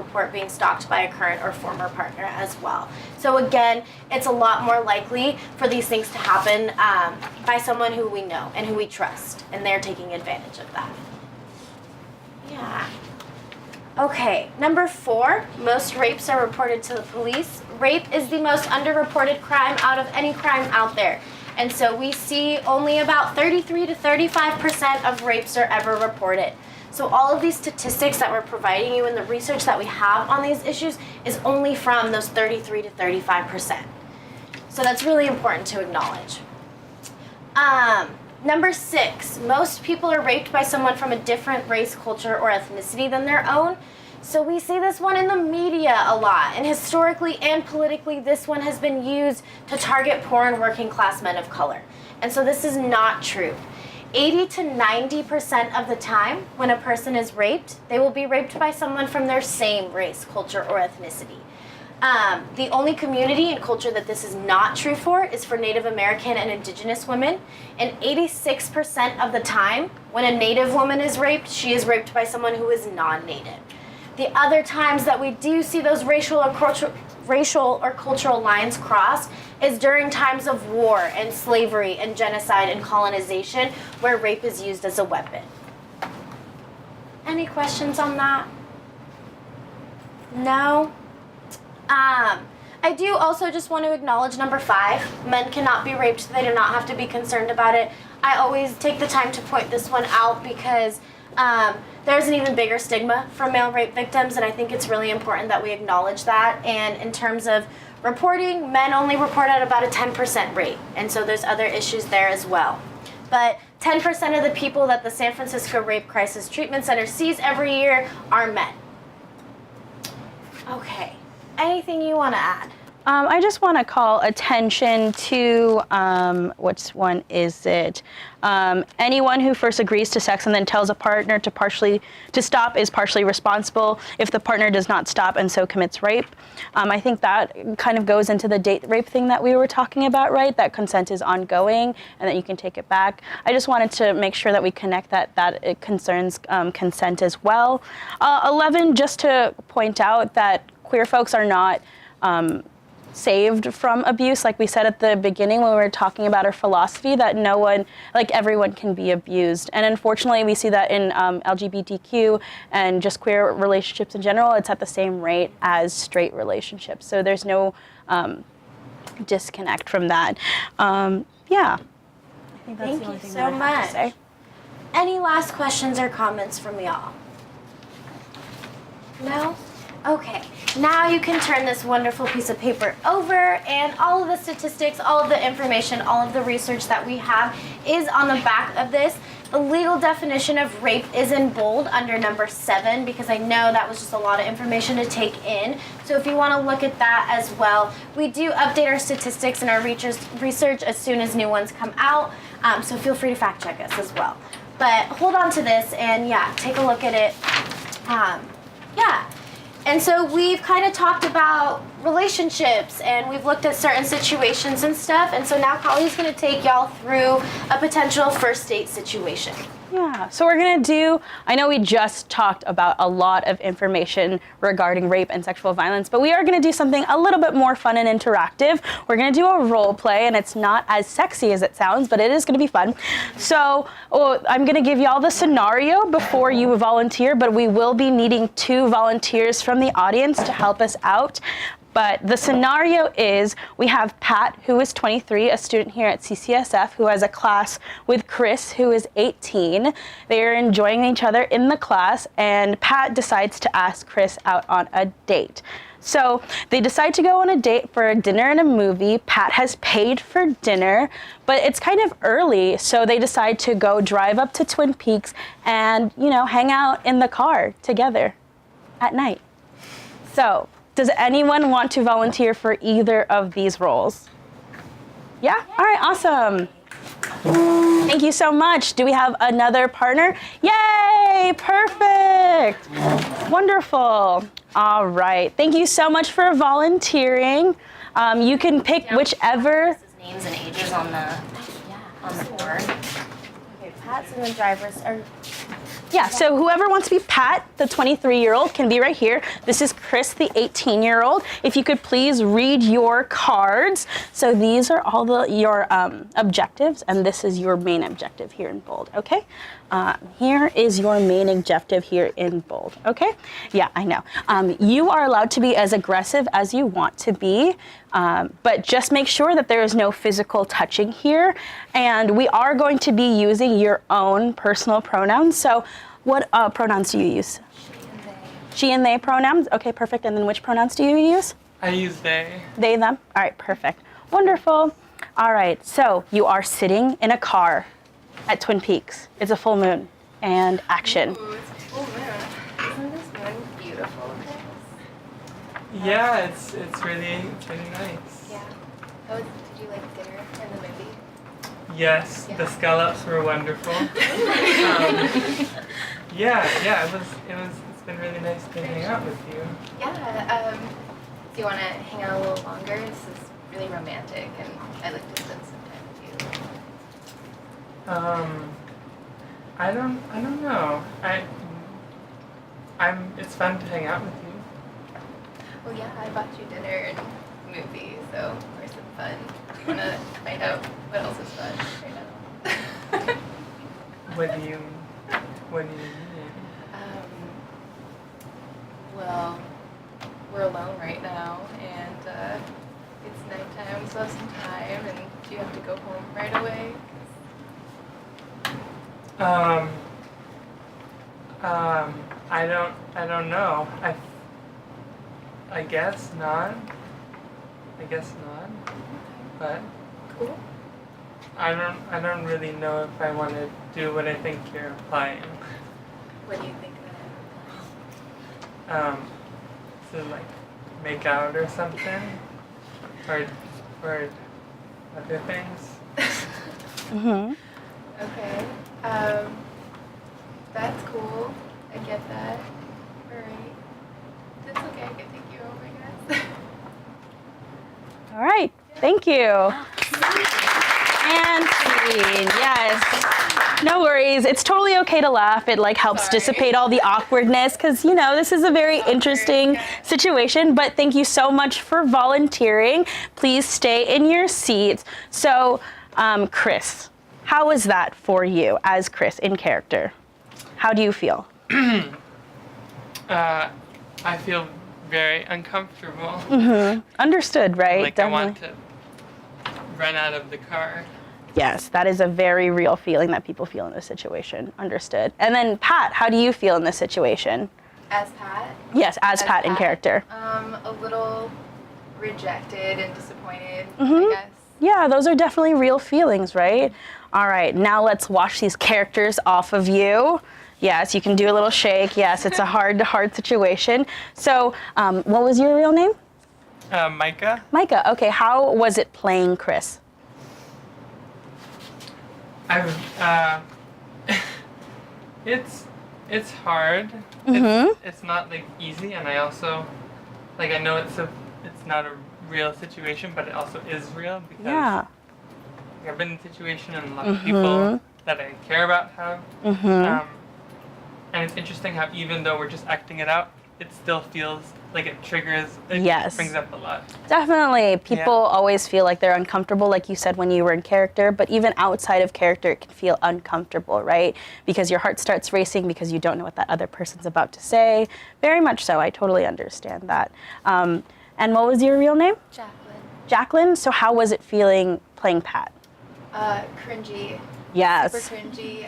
by a current or former partner as well. So again, it's a lot more likely for these things to happen by someone who we know and who we trust, and they're taking advantage of that. Yeah. Okay, number 4, most rapes are reported to the police. Rape is the most underreported crime out of any crime out there. And so we see only about 33 to 35% of rapes are ever reported. So all of these statistics that we're providing you and the research that we have on these issues is only from those 33 to 35%. So that's really important to acknowledge. Number 6, most people are raped by someone from a different race, culture, or ethnicity than their own. So we see this one in the media a lot, and historically and politically, this one has been used to target poor and working class men of color. And so this is not true. 80 to 90% of the time when a person is raped, they will be raped by someone from their same race, culture, or ethnicity. The only community and culture that this is not true for is for Native American and Indigenous women. And 86% of the time, when a Native woman is raped, she is raped by someone who is non-Native. The other times that we do see those racial or cultural lines crossed is during times of war and slavery and genocide and colonization, where rape is used as a weapon. Any questions on that? No? I do also just want to acknowledge number 5. Men cannot be raped. They do not have to be concerned about it. I always take the time to point this one out because There's an even bigger stigma for male rape victims, and I think it's really important that we acknowledge that. And in terms of reporting, men only report at about a 10% rate, and so there's other issues there as well. But 10% of the people that the San Francisco Rape Crisis Treatment Center sees every year are men. Okay, anything you want to add? I just want to call attention to, which one is it? Anyone who first agrees to sex and then tells a partner to stop is partially responsible if the partner does not stop and so commits rape. I think that kind of goes into the date rape thing that we were talking about, right? That consent is ongoing and that you can take it back. I just wanted to make sure that we connect that it concerns consent as well. 11, just to point out that queer folks are not saved from abuse. Like we said at the beginning when we were talking about our philosophy, that no one, like everyone can be abused. And unfortunately we see that in LGBTQ and just queer relationships in general, it's at the same rate as straight relationships. So there's no disconnect from that. Yeah. I think that's Thank the only you thing so that I have to much. say. Any last questions or comments from y'all? No? Okay, now you can turn this wonderful piece of paper over, and all of the statistics, all of the information, all of the research that we have is on the back of this. The legal definition of rape is in bold under number 7, because I know that was just a lot of information to take in. So if you want to look at that as well, we do update our statistics and our research as soon as new ones come out. So feel free to fact check us as well. But hold on to this and yeah, take a look at it. Yeah. And so we've kind of talked about relationships and we've looked at certain situations and stuff. And so now Colleen's going to take y'all through a potential first date situation. Yeah, so we're gonna do, I know we just talked about a lot of information regarding rape and sexual violence, but we are gonna do something a little bit more fun and interactive. We're gonna do a role play, and it's not as sexy as it sounds, but it is gonna be fun. So I'm gonna give y'all the scenario before you volunteer, but we will be needing 2 volunteers from the audience to help us out. But the scenario is we have Pat, who is 23, a student here at CCSF, who has a class with Chris, who is 18. They are enjoying each other in the class, and Pat decides to ask Chris out on a date. So they decide to go on a date for a dinner and a movie. Pat has paid for dinner, but it's kind of early, so they decide to go drive up to Twin Peaks and, you know, hang out in the car together at night. So, does anyone want to volunteer for either of these roles? Yeah? All right, awesome. Thank you so much. Do we have another partner? Yay, perfect. Wonderful. All right, thank you so much for volunteering. You can pick whichever. Names and ages on the board. Okay, Pat's and the drivers are. Yeah, so whoever wants to be Pat, the 23-year-old, can be right here. This is Chris, the 18-year-old. If you could please read your cards. So these are all your objectives, and this is your main objective here in bold, okay? Here is your main objective here in bold, okay? Yeah, I know. You are allowed to be as aggressive as you want to be, but just make sure that there is no physical touching here. And we are going to be using your own personal pronouns. So what pronouns do you use? She and they. She and they pronouns? Okay, perfect. And then which pronouns do you use? I use they. They, them? All right, perfect. Wonderful. All right, so you are sitting in a car at Twin Peaks. It's a full moon. And action. Ooh, it's a full moon. Isn't this moon beautiful? Yeah, it's really nice. Yeah. Oh, did you like dinner and the movie? Yes, the scallops were wonderful. It's been really nice to hang out with you. Yeah. Do you want to hang out a little longer? This is really romantic, and I'd like to spend some time with you. I don't know. It's fun to hang out with you. Well, yeah, I bought you dinner and movie, so there's some fun. You want to find out what else is fun right now? What do you mean? Well, we're alone right now, and it's nighttime, so I have some time, and do you have to go home right away? I don't know. I guess not. But Cool. I don't really know if I want to do what I think you're implying. What do you think that To like make out or something, or other things. Mm-hmm. Okay. That's cool. I get that. Alright. That's okay. I can take you home, I guess. All right. Thank you. And scene. Yes. No worries. It's totally okay to laugh. It like helps Sorry. dissipate all the awkwardness because you know this is a very interesting situation. But thank you so much for volunteering. Please stay in your seats. So, Chris, how was that for you as Chris in character? How do you feel? I feel very uncomfortable. Understood, right? Like I want to run out of the car. Yes, that is a very real feeling that people feel in this situation. Understood. And then Pat, how do you feel in this situation? As Pat? Yes, as Pat in character. A little rejected and disappointed, Mm-hmm. I guess. Yeah, those are definitely real feelings, right? All right, now let's wash these characters off of you. Yes, you can do a little shake. Yes, it's a hard situation. So, what was your real name? Micah. Micah. Okay, how was it playing Chris? It's hard. Mm-hmm. It's not like easy, and I also like I know it's not a real situation, but it also is real because Yeah. I've been in a situation and a lot of people that I care about have. Mm-hmm. And it's interesting how even though we're just acting it out, it still feels like it triggers. It Yes. brings up a lot. Definitely. People Yeah. always feel like they're uncomfortable, like you said when you were in character, but even outside of character, it can feel uncomfortable, right? Because your heart starts racing because you don't know what that other person's about to say. Very much so. I totally understand that. And what was your real name? Jacqueline. Jacqueline. So how was it feeling playing Pat? Cringy. Yes. Super cringy.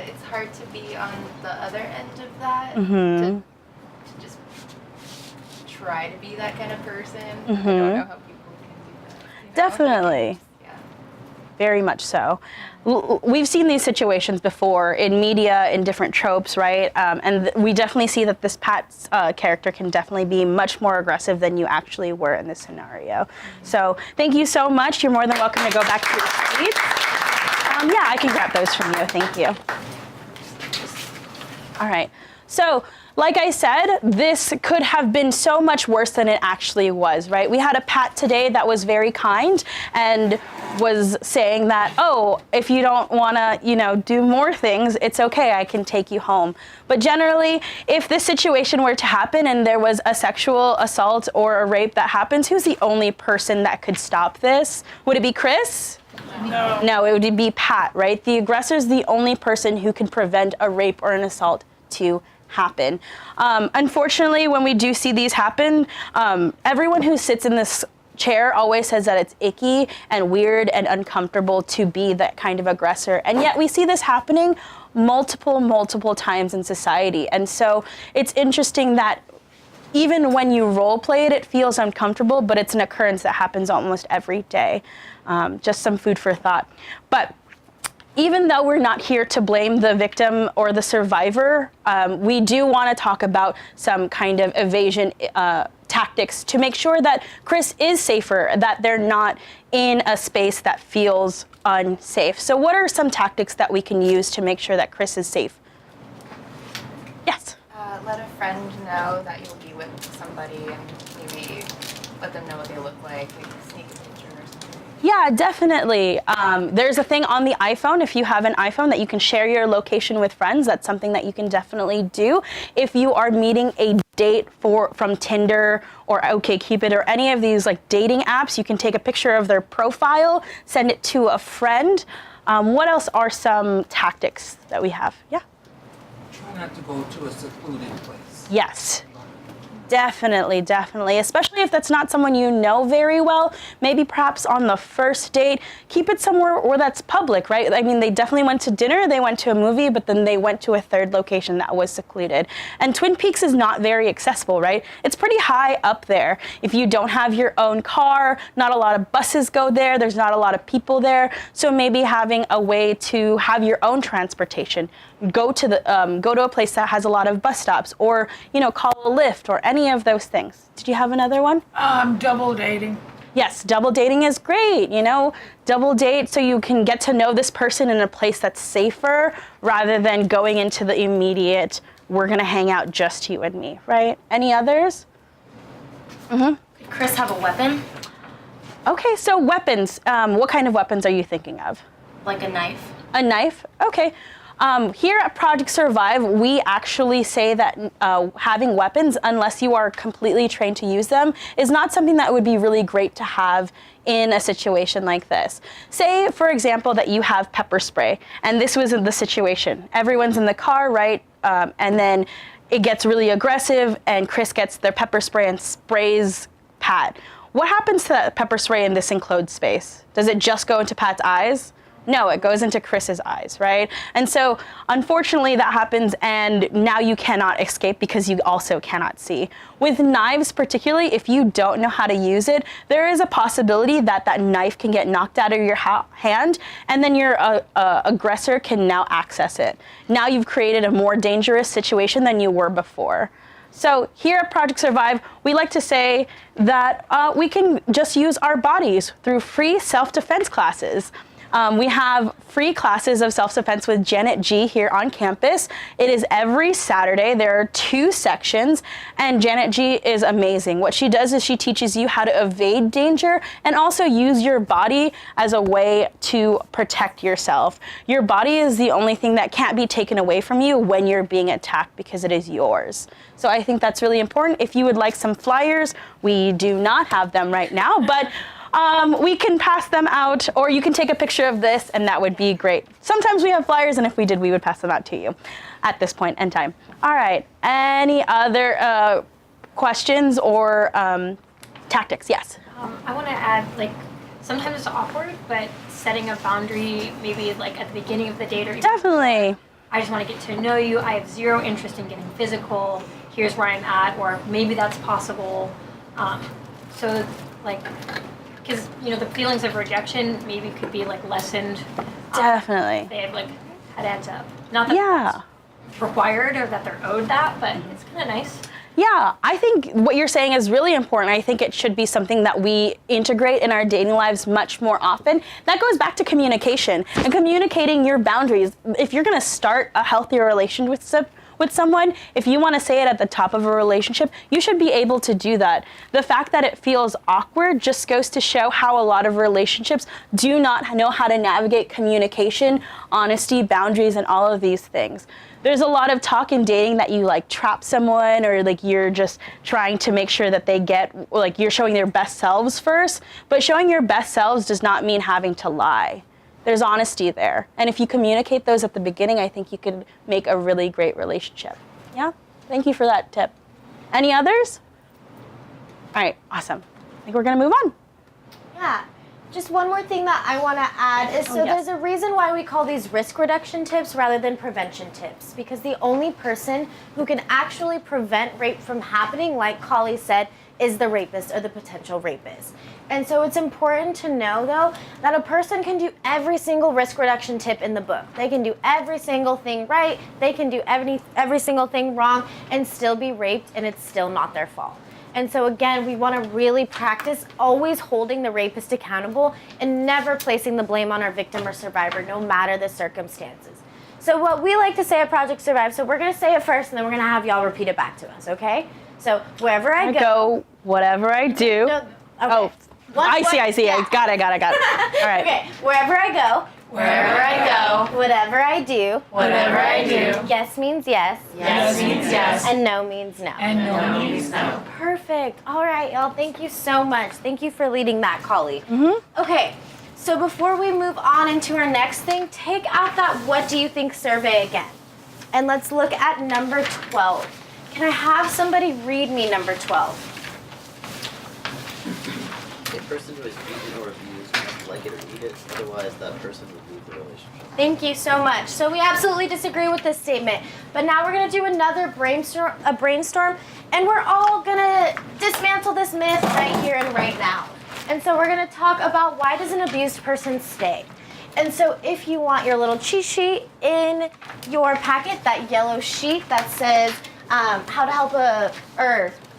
It's hard to be on the other end of that. Mm-hmm. To just try to be that kind of person. I Mhm. don't know how people can do that. You know? Definitely. Yeah. Very much so. We've seen these situations before in media, in different tropes, right? And we definitely see that this Pat's character can definitely be much more aggressive than you actually were in this scenario. So thank you so much. You're more than welcome to go back to your seats. Yeah, I can grab those from you. Thank you. All right. So, like I said, this could have been so much worse than it actually was, right? We had a Pat today that was very kind and was saying that, oh, if you don't want to, do more things, it's okay, I can take you home. But generally, if this situation were to happen and there was a sexual assault or a rape that happens, who's the only person that could stop this? Would it be Chris? No, it would be Pat, right? The aggressor is the only person who can prevent a rape or an assault to happen. Unfortunately, when we do see these happen, everyone who sits in this chair always says that it's icky and weird and uncomfortable to be that kind of aggressor. And yet we see this happening multiple times in society. And so it's interesting that even when you role play it, it feels uncomfortable, but it's an occurrence that happens almost every day. Just some food for thought. But even though we're not here to blame the victim or the survivor, we do want to talk about some kind of evasion tactics to make sure that Chris is safer, that they're not in a space that feels unsafe. So what are some tactics that we can use to make sure that Chris is safe? Yes. Let a friend know that you'll be with somebody and maybe let them know what they look like sneak a picture or something. Yeah, definitely. There's a thing on the iPhone, if you have an iPhone, that you can share your location with friends. That's something that you can definitely do. If you are meeting a date from Tinder or OkCupid or any of these like dating apps, you can take a picture of their profile, send it to a friend. What else are some tactics that we have? Yeah. Try not to go to a secluded place. Yes. Definitely, definitely. Especially if that's not someone you know very well. Maybe perhaps on the first date, keep it somewhere where that's public, right? I mean, they definitely went to dinner, they went to a movie, but then they went to a third location that was secluded. And Twin Peaks is not very accessible, right? It's pretty high up there. If you don't have your own car, not a lot of buses go there, there's not a lot of people there. So maybe having a way to have your own transportation. Go to a place that has a lot of bus stops, or call a Lyft, or any of those things. Did you have another one? Double dating. Yes, double dating is great. Double date so you can get to know this person in a place that's safer rather than going into the immediate, we're gonna hang out just you and me, right? Any others? Could Chris have a weapon? Okay, so weapons. What kind of weapons are you thinking of? Like a knife? A knife? Okay. Here at Project Survive, we actually say that having weapons, unless you are completely trained to use them, is not something that would be really great to have in a situation like this. Say, for example, that you have pepper spray, and this was in the situation. Everyone's in the car, right? And then it gets really aggressive, and Chris gets their pepper spray and sprays Pat. What happens to that pepper spray in this enclosed space? Does it just go into Pat's eyes? No, it goes into Chris's eyes, right? And so, unfortunately, that happens, and now you cannot escape because you also cannot see. With knives, particularly, if you don't know how to use it, there is a possibility that that knife can get knocked out of your hand, and then your aggressor can now access it. Now you've created a more dangerous situation than you were before. So here at Project Survive, we like to say that we can just use our bodies through free self-defense classes. We have free classes of self-defense with Janet G here on campus. It is every Saturday. There are 2 sections, and Janet G is amazing. What she does is she teaches you how to evade danger and also use your body as a way to protect yourself. Your body is the only thing that can't be taken away from you when you're being attacked because it is yours. So I think that's really important. If you would like some flyers, we do not have them right now, but we can pass them out, or you can take a picture of this, and that would be great. Sometimes we have flyers, and if we did, we would pass them out to you at this point in time. All right, any other questions or tactics? Yes? I want to add, sometimes it's awkward, but setting a boundary maybe at the beginning of the date, or even Definitely. I just want to get to know you. I have zero interest in getting physical. Here's where I'm at, or maybe that's possible. Because the feelings of rejection maybe could be lessened. Definitely. They have that adds up. Not that it's required or that they're owed that, but it's kind of nice. Yeah, I think what you're saying is really important. I think it should be something that we integrate in our dating lives much more often. That goes back to communication and communicating your boundaries. If you're going to start a healthier relationship with someone, if you want to say it at the top of a relationship, you should be able to do that. The fact that it feels awkward just goes to show how a lot of relationships do not know how to navigate communication, honesty, boundaries, and all of these things. There's a lot of talk in dating that you trap someone, or you're just trying to make sure that they get, you're showing their best selves first, but showing your best selves does not mean having to lie. There's honesty there. And if you communicate those at the beginning, I think you could make a really great relationship. Yeah? Thank you for that tip. Any others? All right, awesome. I think we're gonna move on. Yeah. Just one more thing that I want to add is there's a reason why we call these risk reduction tips rather than prevention tips, because the only person who can actually prevent rape from happening, like Kali said, is the rapist or the potential rapist. And so it's important to know, though, that a person can do every single risk reduction tip in the book. They can do every single thing right, they can do every single thing wrong, and still be raped, and it's still not their fault. And so again, we want to really practice always holding the rapist accountable and never placing the blame on our victim or survivor, no matter the circumstances. So what we like to say at Project Survive, so we're going to say it first, and then we're going to have y'all repeat it back to us, okay? So wherever I go, whatever I do. No, okay. Oh, I see. Yeah. I got it. All right. Okay, wherever I go, Wherever I go, whatever I do, whatever I do, yes means yes, yes means yes, and no means no. And no means no. Perfect. All right, y'all. Thank you so much. Thank you for leading that, Kali. Okay, so before we move on into our next thing, take out that what do you think survey again. And let's look at number 12. Can I have somebody read me number 12? A person who is beaten or abused must like it or need it, otherwise that person would leave the relationship. Thank you so much. So we absolutely disagree with this statement. But now we're going to do another brainstorm, and we're all going to dismantle this myth right here and right now. And so we're going to talk about why does an abused person stay? And so if you want your little cheat sheet in your packet, that yellow sheet that says how to help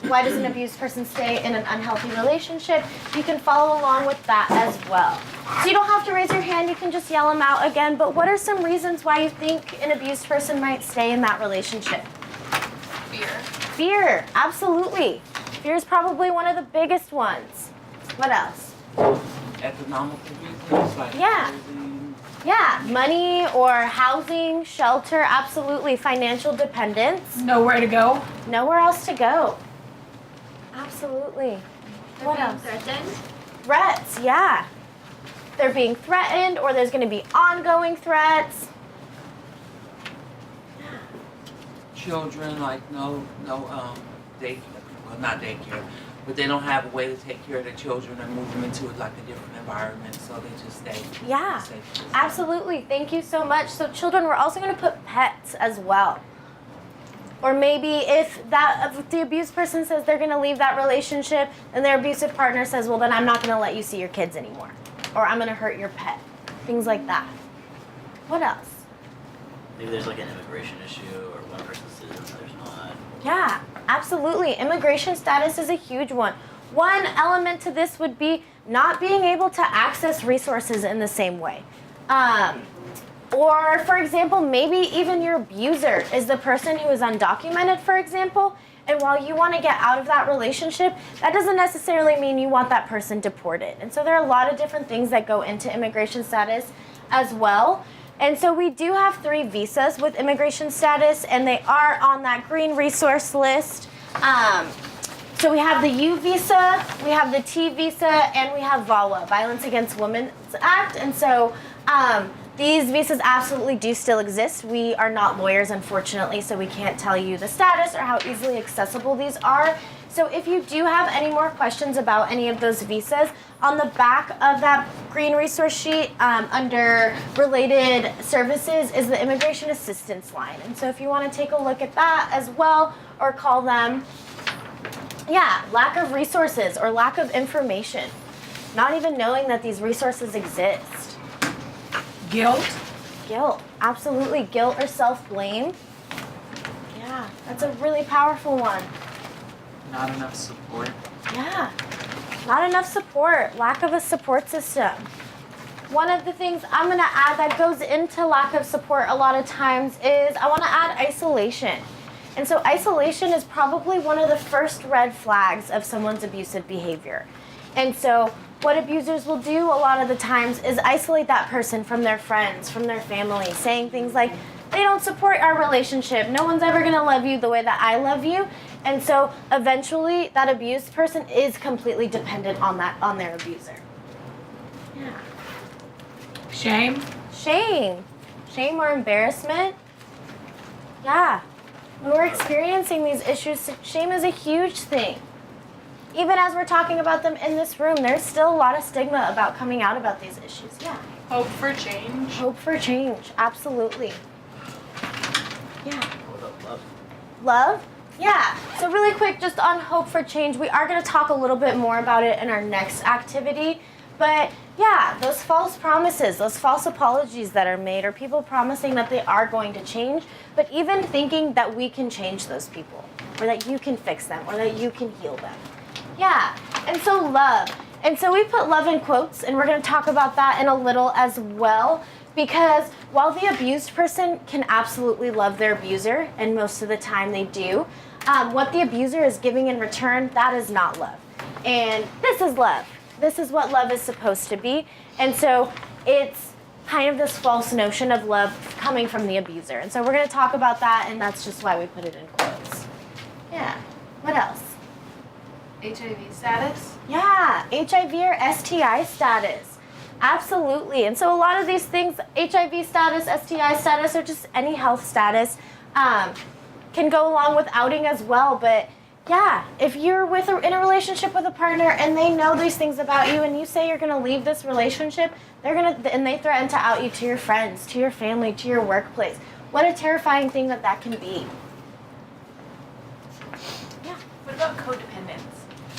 why does an abused person stay in an unhealthy relationship, you can follow along with that as well. So you don't have to raise your hand, you can just yell them out again, but what are some reasons why you think an abused person might stay in that relationship? Fear. Fear, absolutely. Fear is probably one of the biggest ones. What else? Economical reasons, like Yeah. housing. Yeah, money or housing, shelter, absolutely. Financial dependence, Nowhere to go. nowhere else to go. Absolutely. What else? Threatened. Threats, yeah. They're being threatened or there's going to be ongoing threats. Children, like no daycare, well not daycare, but they don't have a way to take care of their children and move them into like a different environment, so they just stay. Yeah, Safe. absolutely. Thank you so much. So children, we're also going to put pets as well. Or maybe if the abused person says they're going to leave that relationship and their abusive partner says, well, then I'm not going to let you see your kids anymore. Or I'm going to hurt your pet. Things like that. What else? Maybe there's like an immigration issue or one person's citizen, there's not. Yeah, absolutely. Immigration status is a huge one. One element to this would be not being able to access resources in the same way. Or, for example, maybe even your abuser is the person who is undocumented, for example, and while you want to get out of that relationship, that doesn't necessarily mean you want that person deported. And so there are a lot of different things that go into immigration status as well. And so we do have 3 visas with immigration status, and they are on that green resource list. So we have the U visa, we have the T visa, and we have VAWA, Violence Against Women's Act. And so these visas absolutely do still exist. We are not lawyers, unfortunately, so we can't tell you the status or how easily accessible these are. So if you do have any more questions about any of those visas, on the back of that green resource sheet under related services is the immigration assistance line. And so if you want to take a look at that as well or call them, yeah, lack of resources or lack of information, not even knowing that these resources exist. Guilt. Guilt, absolutely. Guilt or self-blame. Yeah, that's a really powerful one. Not enough support. Yeah, not enough support, lack of a support system. One of the things I'm gonna add that goes into lack of support a lot of times is I wanna add isolation. And so isolation is probably one of the first red flags of someone's abusive behavior. And so what abusers will do a lot of the times is isolate that person from their friends, from their family, saying things like, they don't support our relationship. No one's ever gonna love you the way that I love you. And so eventually that abused person is completely dependent on their abuser. Yeah. Shame. Shame. Shame or embarrassment. Yeah. When we're experiencing these issues, shame is a huge thing. Even as we're talking about them in this room, there's still a lot of stigma about coming out about these issues. Yeah. Hope for change. Hope for change. Absolutely. Yeah. What about love? Love? Yeah. So really quick, just on hope for change, we are going to talk a little bit more about it in our next activity. But yeah, those false promises, those false apologies that are made, or people promising that they are going to change, but even thinking that we can change those people, or that you can fix them, or that you can heal them. Yeah. And so love. And so we put love in quotes, and we're going to talk about that in a little as well. Because while the abused person can absolutely love their abuser, and most of the time they do, what the abuser is giving in return, that is not love. And this is love. This is what love is supposed to be. And so it's kind of this false notion of love coming from the abuser. And so we're going to talk about that, and that's just why we put it in quotes. Yeah. What else? HIV status. Yeah, HIV or STI status. Absolutely. And so a lot of these things, HIV status, STI status, or just any health status, can go along with outing as well. But yeah, if you're in a relationship with a partner and they know these things about you and you say you're gonna leave this relationship, and they threaten to out you to your friends, to your family, to your workplace. What a terrifying thing that can be. Yeah. What about codependence?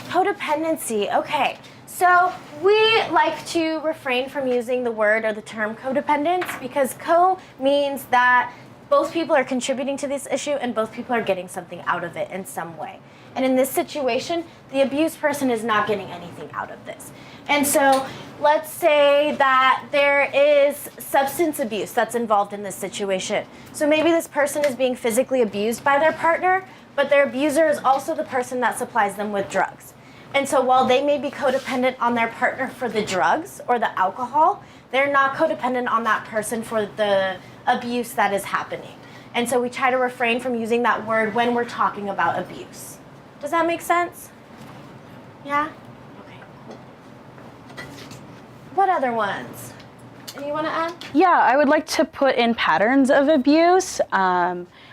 Codependency, okay. So we like to refrain from using the word or the term codependence because co means that both people are contributing to this issue and both people are getting something out of it in some way. And in this situation, the abused person is not getting anything out of this. And so let's say that there is substance abuse that's involved in this situation. So maybe this person is being physically abused by their partner, but their abuser is also the person that supplies them with drugs. And so while they may be codependent on their partner for the drugs or the alcohol, they're not codependent on that person for the abuse that is happening. And so we try to refrain from using that word when we're talking about abuse. Does that make sense? Yeah? Okay, cool. What other ones? Any you want to add? Yeah, I would like to put in patterns of abuse.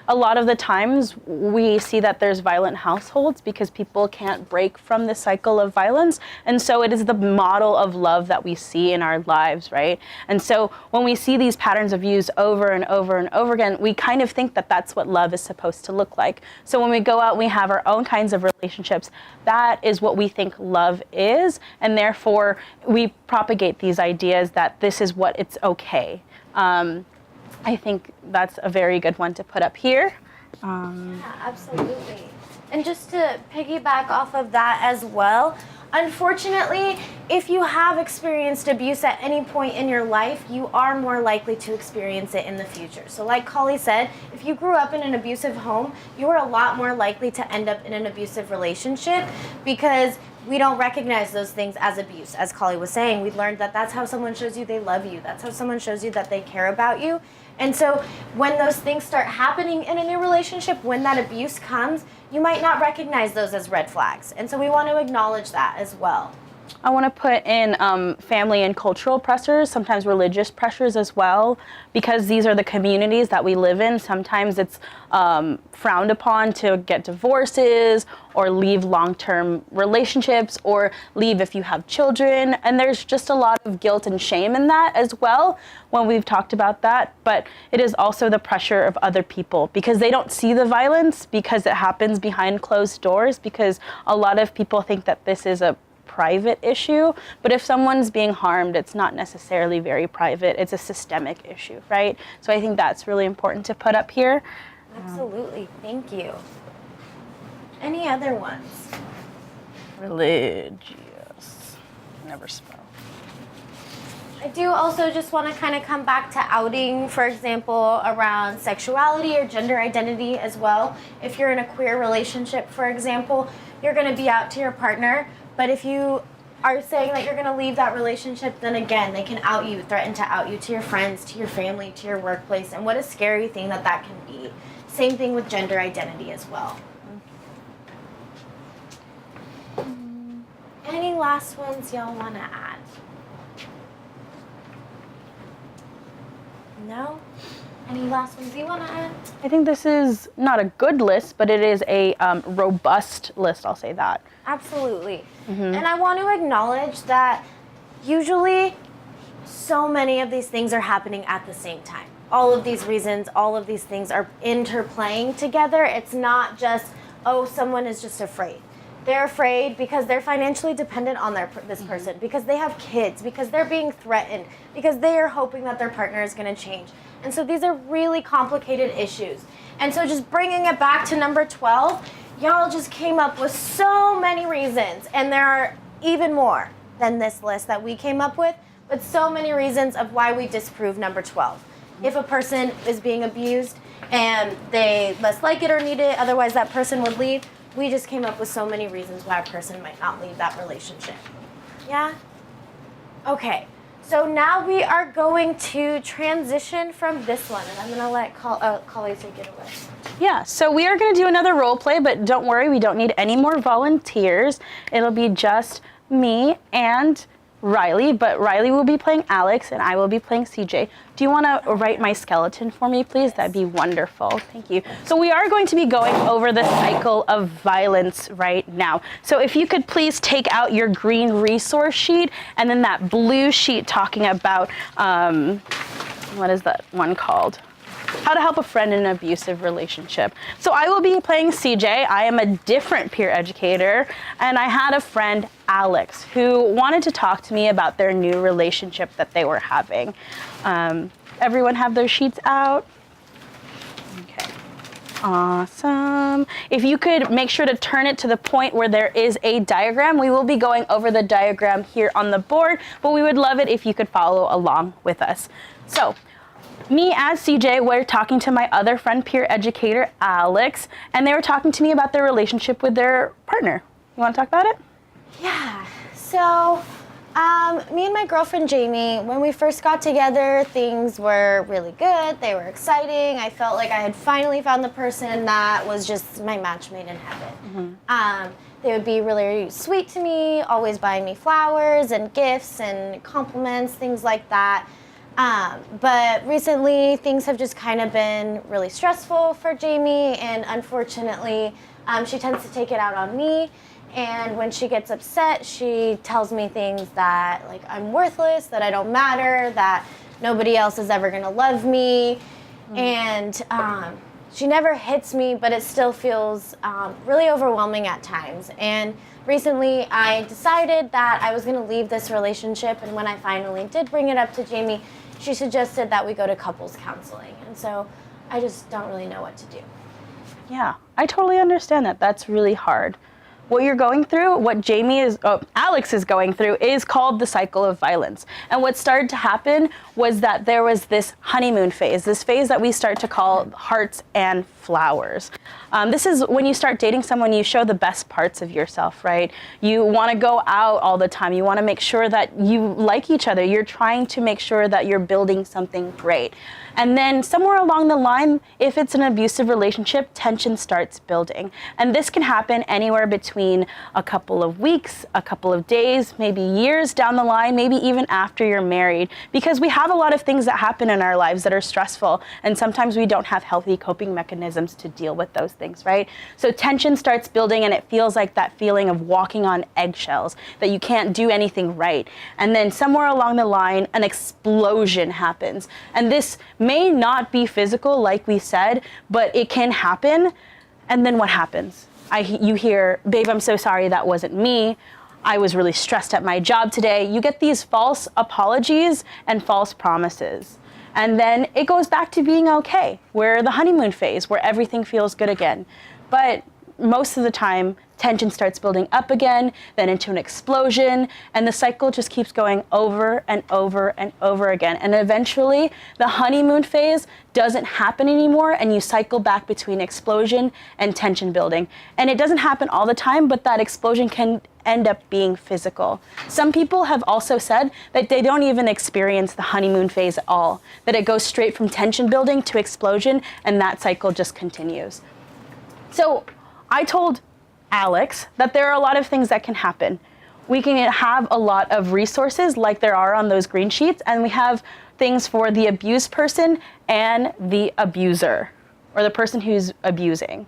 A lot of the times we see that there's violent households because people can't break from the cycle of violence. And so it is the model of love that we see in our lives, right? And so when we see these patterns of abuse over and over and over again, we kind of think that that's what love is supposed to look like. So when we go out and we have our own kinds of relationships, that is what we think love is. And therefore, we propagate these ideas that this is what it's okay. I think that's a very good one to put up here. Yeah, absolutely. And just to piggyback off of that as well, unfortunately, if you have experienced abuse at any point in your life, you are more likely to experience it in the future. So like Kali said, if you grew up in an abusive home, you are a lot more likely to end up in an abusive relationship because we don't recognize those things as abuse. As Kali was saying, we learned that that's how someone shows you they love you. That's how someone shows you that they care about you. And so when those things start happening in a new relationship, when that abuse comes, you might not recognize those as red flags. And so we want to acknowledge that as well. I want to put in family and cultural pressures, sometimes religious pressures as well, because these are the communities that we live in. Sometimes it's frowned upon to get divorces or leave long-term relationships or leave if you have children. And there's just a lot of guilt and shame in that as well when we've talked about that. But it is also the pressure of other people because they don't see the violence because it happens behind closed doors, because a lot of people think that this is a private issue, but if someone's being harmed, it's not necessarily very private. It's a systemic issue, right? So I think that's really important to put up here. Absolutely. Thank you. Any other ones? Religious. Never spell. I do also just want to kind of come back to outing, for example, around sexuality or gender identity as well. If you're in a queer relationship, for example, you're going to be out to your partner. But if you are saying that you're going to leave that relationship, then again, they can out you, threaten to out you to your friends, to your family, to your workplace. And what a scary thing that can be. Same thing with gender identity as well. Any last ones y'all want to add? No? Any last ones you want to add? I think this is not a good list, but it is a robust list, I'll say that. Absolutely. And I want to acknowledge that usually so many of these things are happening at the same time. All of these reasons, all of these things are interplaying together. It's not just, oh, someone is just afraid. They're afraid because they're financially dependent on this person, because they have kids, because they're being threatened, because they are hoping that their partner is going to change. And so these are really complicated issues. And so just bringing it back to number 12, y'all just came up with so many reasons. And there are even more than this list that we came up with, but so many reasons of why we disprove number 12. If a person is being abused and they less like it or need it, otherwise that person would leave, we just came up with so many reasons why a person might not leave that relationship. Yeah? Okay. So now we are going to transition from this one, and I'm going to let Kali take it away. Yeah, so we are going to do another role play, but don't worry, we don't need any more volunteers. It'll be just me and Riley, but Riley will be playing Alex and I will be playing CJ. Do you want to write my skeleton for me, please? That'd be wonderful. Thank you. So we are going to be going over the cycle of violence right now. So if you could please take out your green resource sheet and then that blue sheet talking about, what is that one called? How to help a friend in an abusive relationship. So I will be playing CJ. I am a different peer educator, and I had a friend, Alex, who wanted to talk to me about their new relationship that they were having. Everyone have their sheets out? Okay. Awesome. If you could make sure to turn it to the point where there is a diagram. We will be going over the diagram here on the board, but we would love it if you could follow along with us. So, me as CJ, we're talking to my other friend, peer educator, Alex, and they were talking to me about their relationship with their partner. You want to talk about it? Yeah. So, me and my girlfriend Jamie, when we first got together, things were really good. They were exciting. I felt like I had finally found the person that was just my match made in heaven. They would be really sweet to me, always buying me flowers and gifts and compliments, things like that. But recently, things have just kind of been really stressful for Jamie, and unfortunately, she tends to take it out on me. And when she gets upset, she tells me things that, like, I'm worthless, that I don't matter, that nobody else is ever gonna love me. And she never hits me, but it still feels really overwhelming at times. And recently, I decided that I was gonna leave this relationship, and when I finally did bring it up to Jamie, she suggested that we go to couples counseling. And so I just don't really know what to do. Yeah, I totally understand that. That's really hard. What you're going through, what Alex is going through, is called the cycle of violence. And what started to happen was that there was this honeymoon phase, this phase that we start to call hearts and flowers. This is when you start dating someone, you show the best parts of yourself, right? You want to go out all the time. You want to make sure that you like each other. You're trying to make sure that you're building something great. And then somewhere along the line, if it's an abusive relationship, tension starts building. And this can happen anywhere between a couple of weeks, a couple of days, maybe years down the line, maybe even after you're married, because we have a lot of things that happen in our lives that are stressful, and sometimes we don't have healthy coping mechanisms to deal with those things, right? So tension starts building, and it feels like that feeling of walking on eggshells, that you can't do anything right. And then somewhere along the line, an explosion happens. And this may not be physical, like we said, but it can happen. And then what happens? You hear, babe, I'm so sorry, that wasn't me. I was really stressed at my job today. You get these false apologies and false promises. And then it goes back to being okay. We're the honeymoon phase where everything feels good again. But most of the time, tension starts building up again, then into an explosion, and the cycle just keeps going over and over and over again. And eventually, the honeymoon phase doesn't happen anymore, and you cycle back between explosion and tension building. And it doesn't happen all the time, but that explosion can end up being physical. Some people have also said that they don't even experience the honeymoon phase at all, that it goes straight from tension building to explosion, and that cycle just continues. So I told Alex that there are a lot of things that can happen. We can have a lot of resources like there are on those green sheets, and we have things for the abused person and the abuser, or the person who's abusing.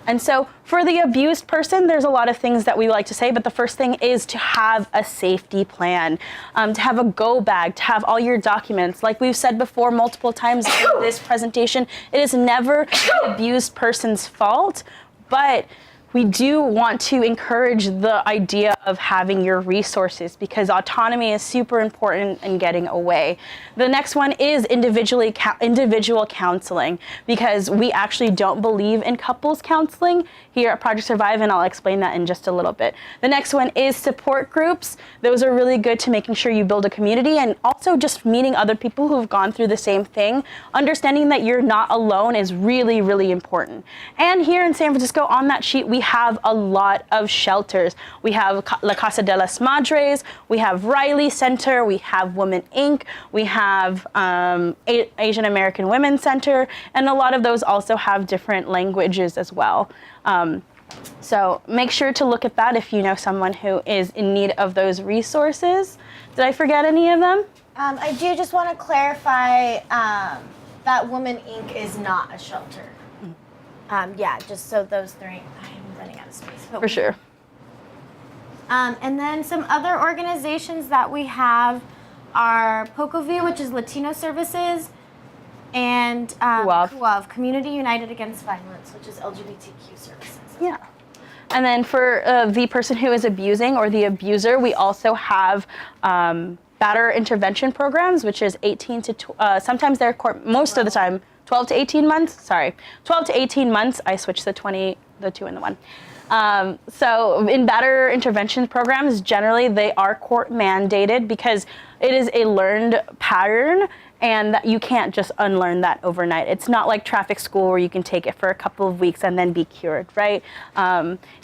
And so for the abused person, there's a lot of things that we like to say, but the first thing is to have a safety plan, to have a go bag, to have all your documents. Like we've said before multiple times in this presentation, it is never the abused person's fault, but we do want to encourage the idea of having your resources because autonomy is super important in getting away. The next one is individual counseling, because we actually don't believe in couples counseling here at Project Survive, and I'll explain that in just a little bit. The next one is support groups. Those are really good to making sure you build a community, and also just meeting other people who've gone through the same thing. Understanding that you're not alone is really, really important. And here in San Francisco, on that sheet, we have a lot of shelters. We have La Casa de las Madres, we have Riley Center, we have Women Inc., we have Asian American Women's Center, and a lot of those also have different languages as well. So make sure to look at that if you know someone who is in need of those resources. Did I forget any of them? I do just want to clarify that Woman Inc. is not a shelter. Yeah, just so those three. I'm running out of space. But For sure. And then some other organizations that we have are POCOV, which is Latino Services, and CUAV, Community United Against Violence, which is LGBTQ services. Yeah. And then for the person who is abusing or the abuser, we also have batter intervention programs, which is 18 to, sometimes they're most of the time, 12 to 18 months. Sorry, 12 to 18 months. I switched the 2 and the 1. So in batter intervention programs, generally they are court mandated because it is a learned pattern and that you can't just unlearn that overnight. It's not like traffic school where you can take it for a couple of weeks and then be cured, right?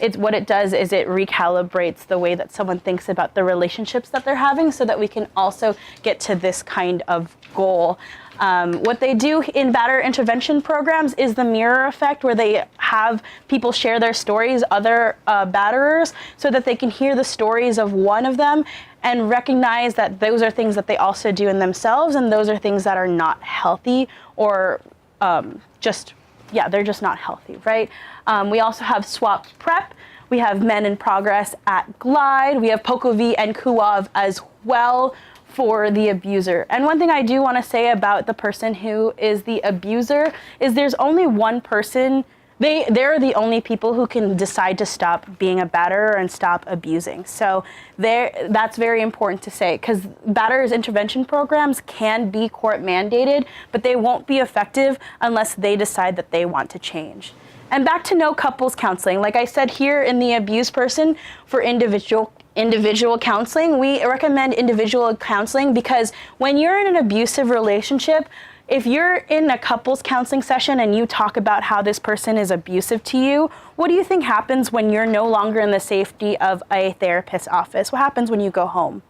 It's what it does is it recalibrates the way that someone thinks about the relationships that they're having so that we can also get to this kind of goal. What they do in batter intervention programs is the mirror effect, where they have people share their stories, other batterers, so that they can hear the stories of one of them and recognize that those are things that they also do in themselves, and those are things that are not healthy or they're just not healthy, right? We also have SWAP Prep. We have Men in Progress at Glide. We have POCOV and CUAV as well for the abuser. And one thing I do want to say about the person who is the abuser is there's only one person, they're the only people who can decide to stop being a batterer and stop abusing. So that's very important to say, because batterers intervention programs can be court mandated, but they won't be effective unless they decide that they want to change. And back to no couples counseling. Like I said here in the abused person, for individual counseling, we recommend individual counseling because when you're in an abusive relationship, if you're in a couples counseling session and you talk about how this person is abusive to you, what do you think happens when you're no longer in the safety of a therapist's office? What happens when you go home?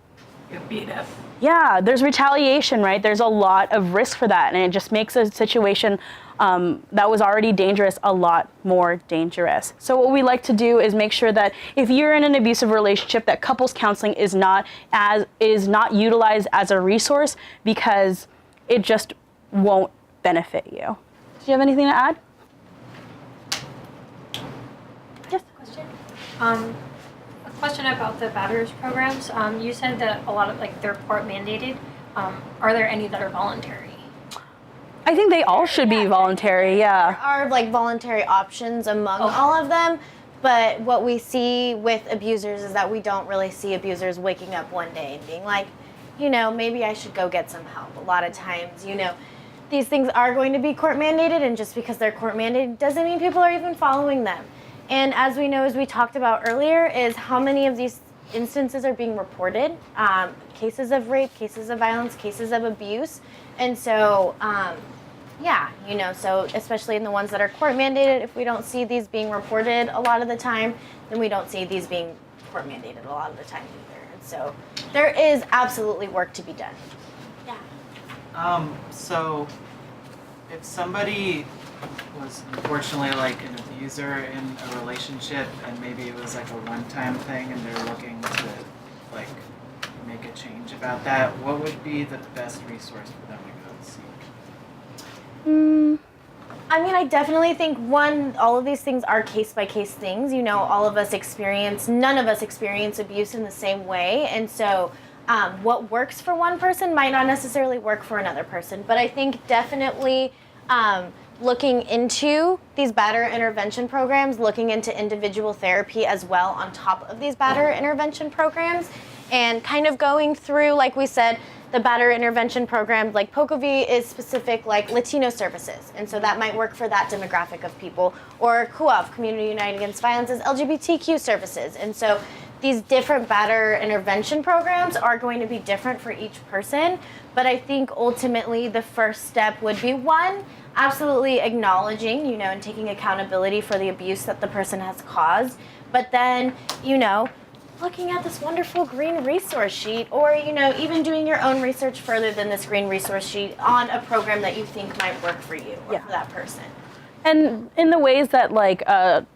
You beat up. Yeah, there's retaliation, right? There's a lot of risk for that, and it just makes a situation that was already dangerous a lot more dangerous. So what we like to do is make sure that if you're in an abusive relationship, that couples counseling is not utilized as a resource because it just won't benefit you. Do you have anything to add? Yes. Question. A question about the batterers programs. You said that a lot of they're court mandated. Are there any that are voluntary? I think they all should be voluntary. Yeah. There are voluntary options among all of them, but what we see with abusers is that we don't really see abusers waking up one day and being like, maybe I should go get some help. A lot of times, these things are going to be court mandated, and just because they're court mandated doesn't mean people are even following them. And as we know, as we talked about earlier, is how many of these instances are being reported, cases of rape, cases of violence, cases of abuse. And so, so especially in the ones that are court mandated, if we don't see these being reported a lot of the time, then we don't see these being court mandated a lot of the time either. And so there is absolutely work to be done. Yeah. So if somebody was unfortunately an abuser in a relationship and maybe it was a one-time thing and they're looking to make a change about that, what would be the best resource for them to go and seek? I definitely think all of these things are case-by-case things. None of us experience abuse in the same way. And so what works for one person might not necessarily work for another person. But I think definitely looking into these batter intervention programs, looking into individual therapy as well on top of these batter intervention programs, and kind of going through, like we said, the batter intervention program, like POCOV is specific, Latino services, and so that might work for that demographic of people. Or CUAV, Community United Against Violence, is LGBTQ services, and so these different batter intervention programs are going to be different for each person. But I think ultimately the first step would be absolutely acknowledging, and taking accountability for the abuse that the person has caused, but then, looking at this wonderful green resource sheet, or even doing your own research further than this green resource sheet on a program that you think might work for you or for that person. And in the ways that like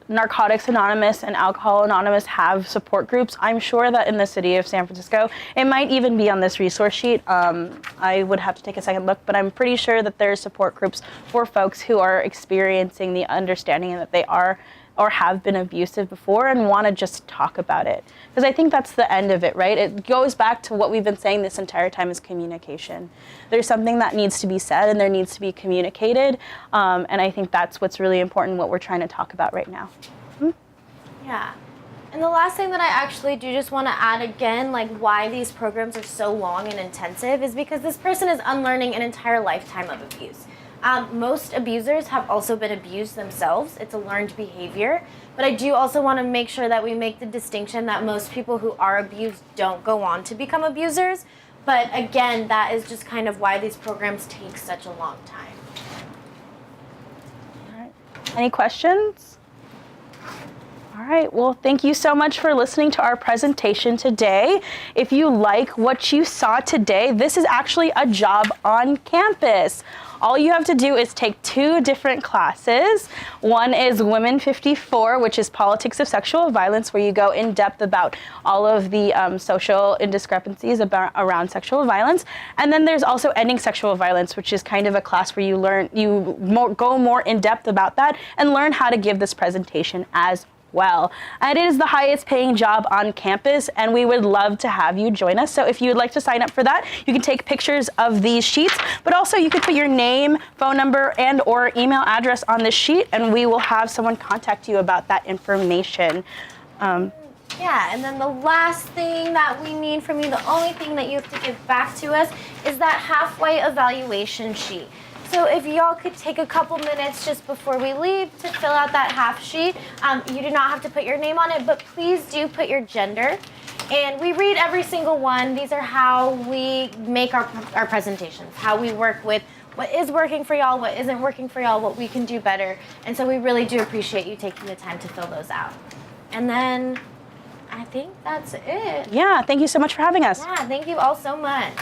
Narcotics Anonymous and Alcohol Anonymous have support groups, I'm sure that in the city of San Francisco, it might even be on this resource sheet. I would have to take a second look, but I'm pretty sure that there's support groups for folks who are experiencing the understanding that they are or have been abusive before and want to just talk about it. Because I think that's the end of it, right? It goes back to what we've been saying this entire time is communication. There's something that needs to be said and there needs to be communicated. And I think that's what's really important, what we're trying to talk about right now. Yeah. And the last thing that I actually do just want to add again, like why these programs are so long and intensive is because this person is unlearning an entire lifetime of abuse. Most abusers have also been abused themselves. It's a learned behavior. But I do also want to make sure that we make the distinction that most people who are abused don't go on to become abusers. But again, that is just kind of why these programs take such a long time. All right. Any questions? All right, well, thank you so much for listening to our presentation today. If you like what you saw today, this is actually a job on campus. All you have to do is take 2 different classes. One is Women 54, which is Politics of Sexual Violence, where you go in depth about all of the social indiscrepancies around sexual violence. And then there's also Ending Sexual Violence, which is kind of a class where you go more in depth about that and learn how to give this presentation as well. And it is the highest paying job on campus, and we would love to have you join us. So if you would like to sign up for that, you can take pictures of these sheets, but also you could put your name, phone number, and or email address on this sheet, and we will have someone contact you about that information. Yeah, and then the last thing that we need from you, the only thing that you have to give back to us is that halfway evaluation sheet. So if y'all could take a couple minutes just before we leave to fill out that half sheet. You do not have to put your name on it, but please do put your gender. And we read every single one. These are how we make our presentations, how we work with what is working for y'all, what isn't working for y'all, what we can do better. And so we really do appreciate you taking the time to fill those out. And then I think that's it. Yeah, thank you so much for having us. Yeah, thank you all so much.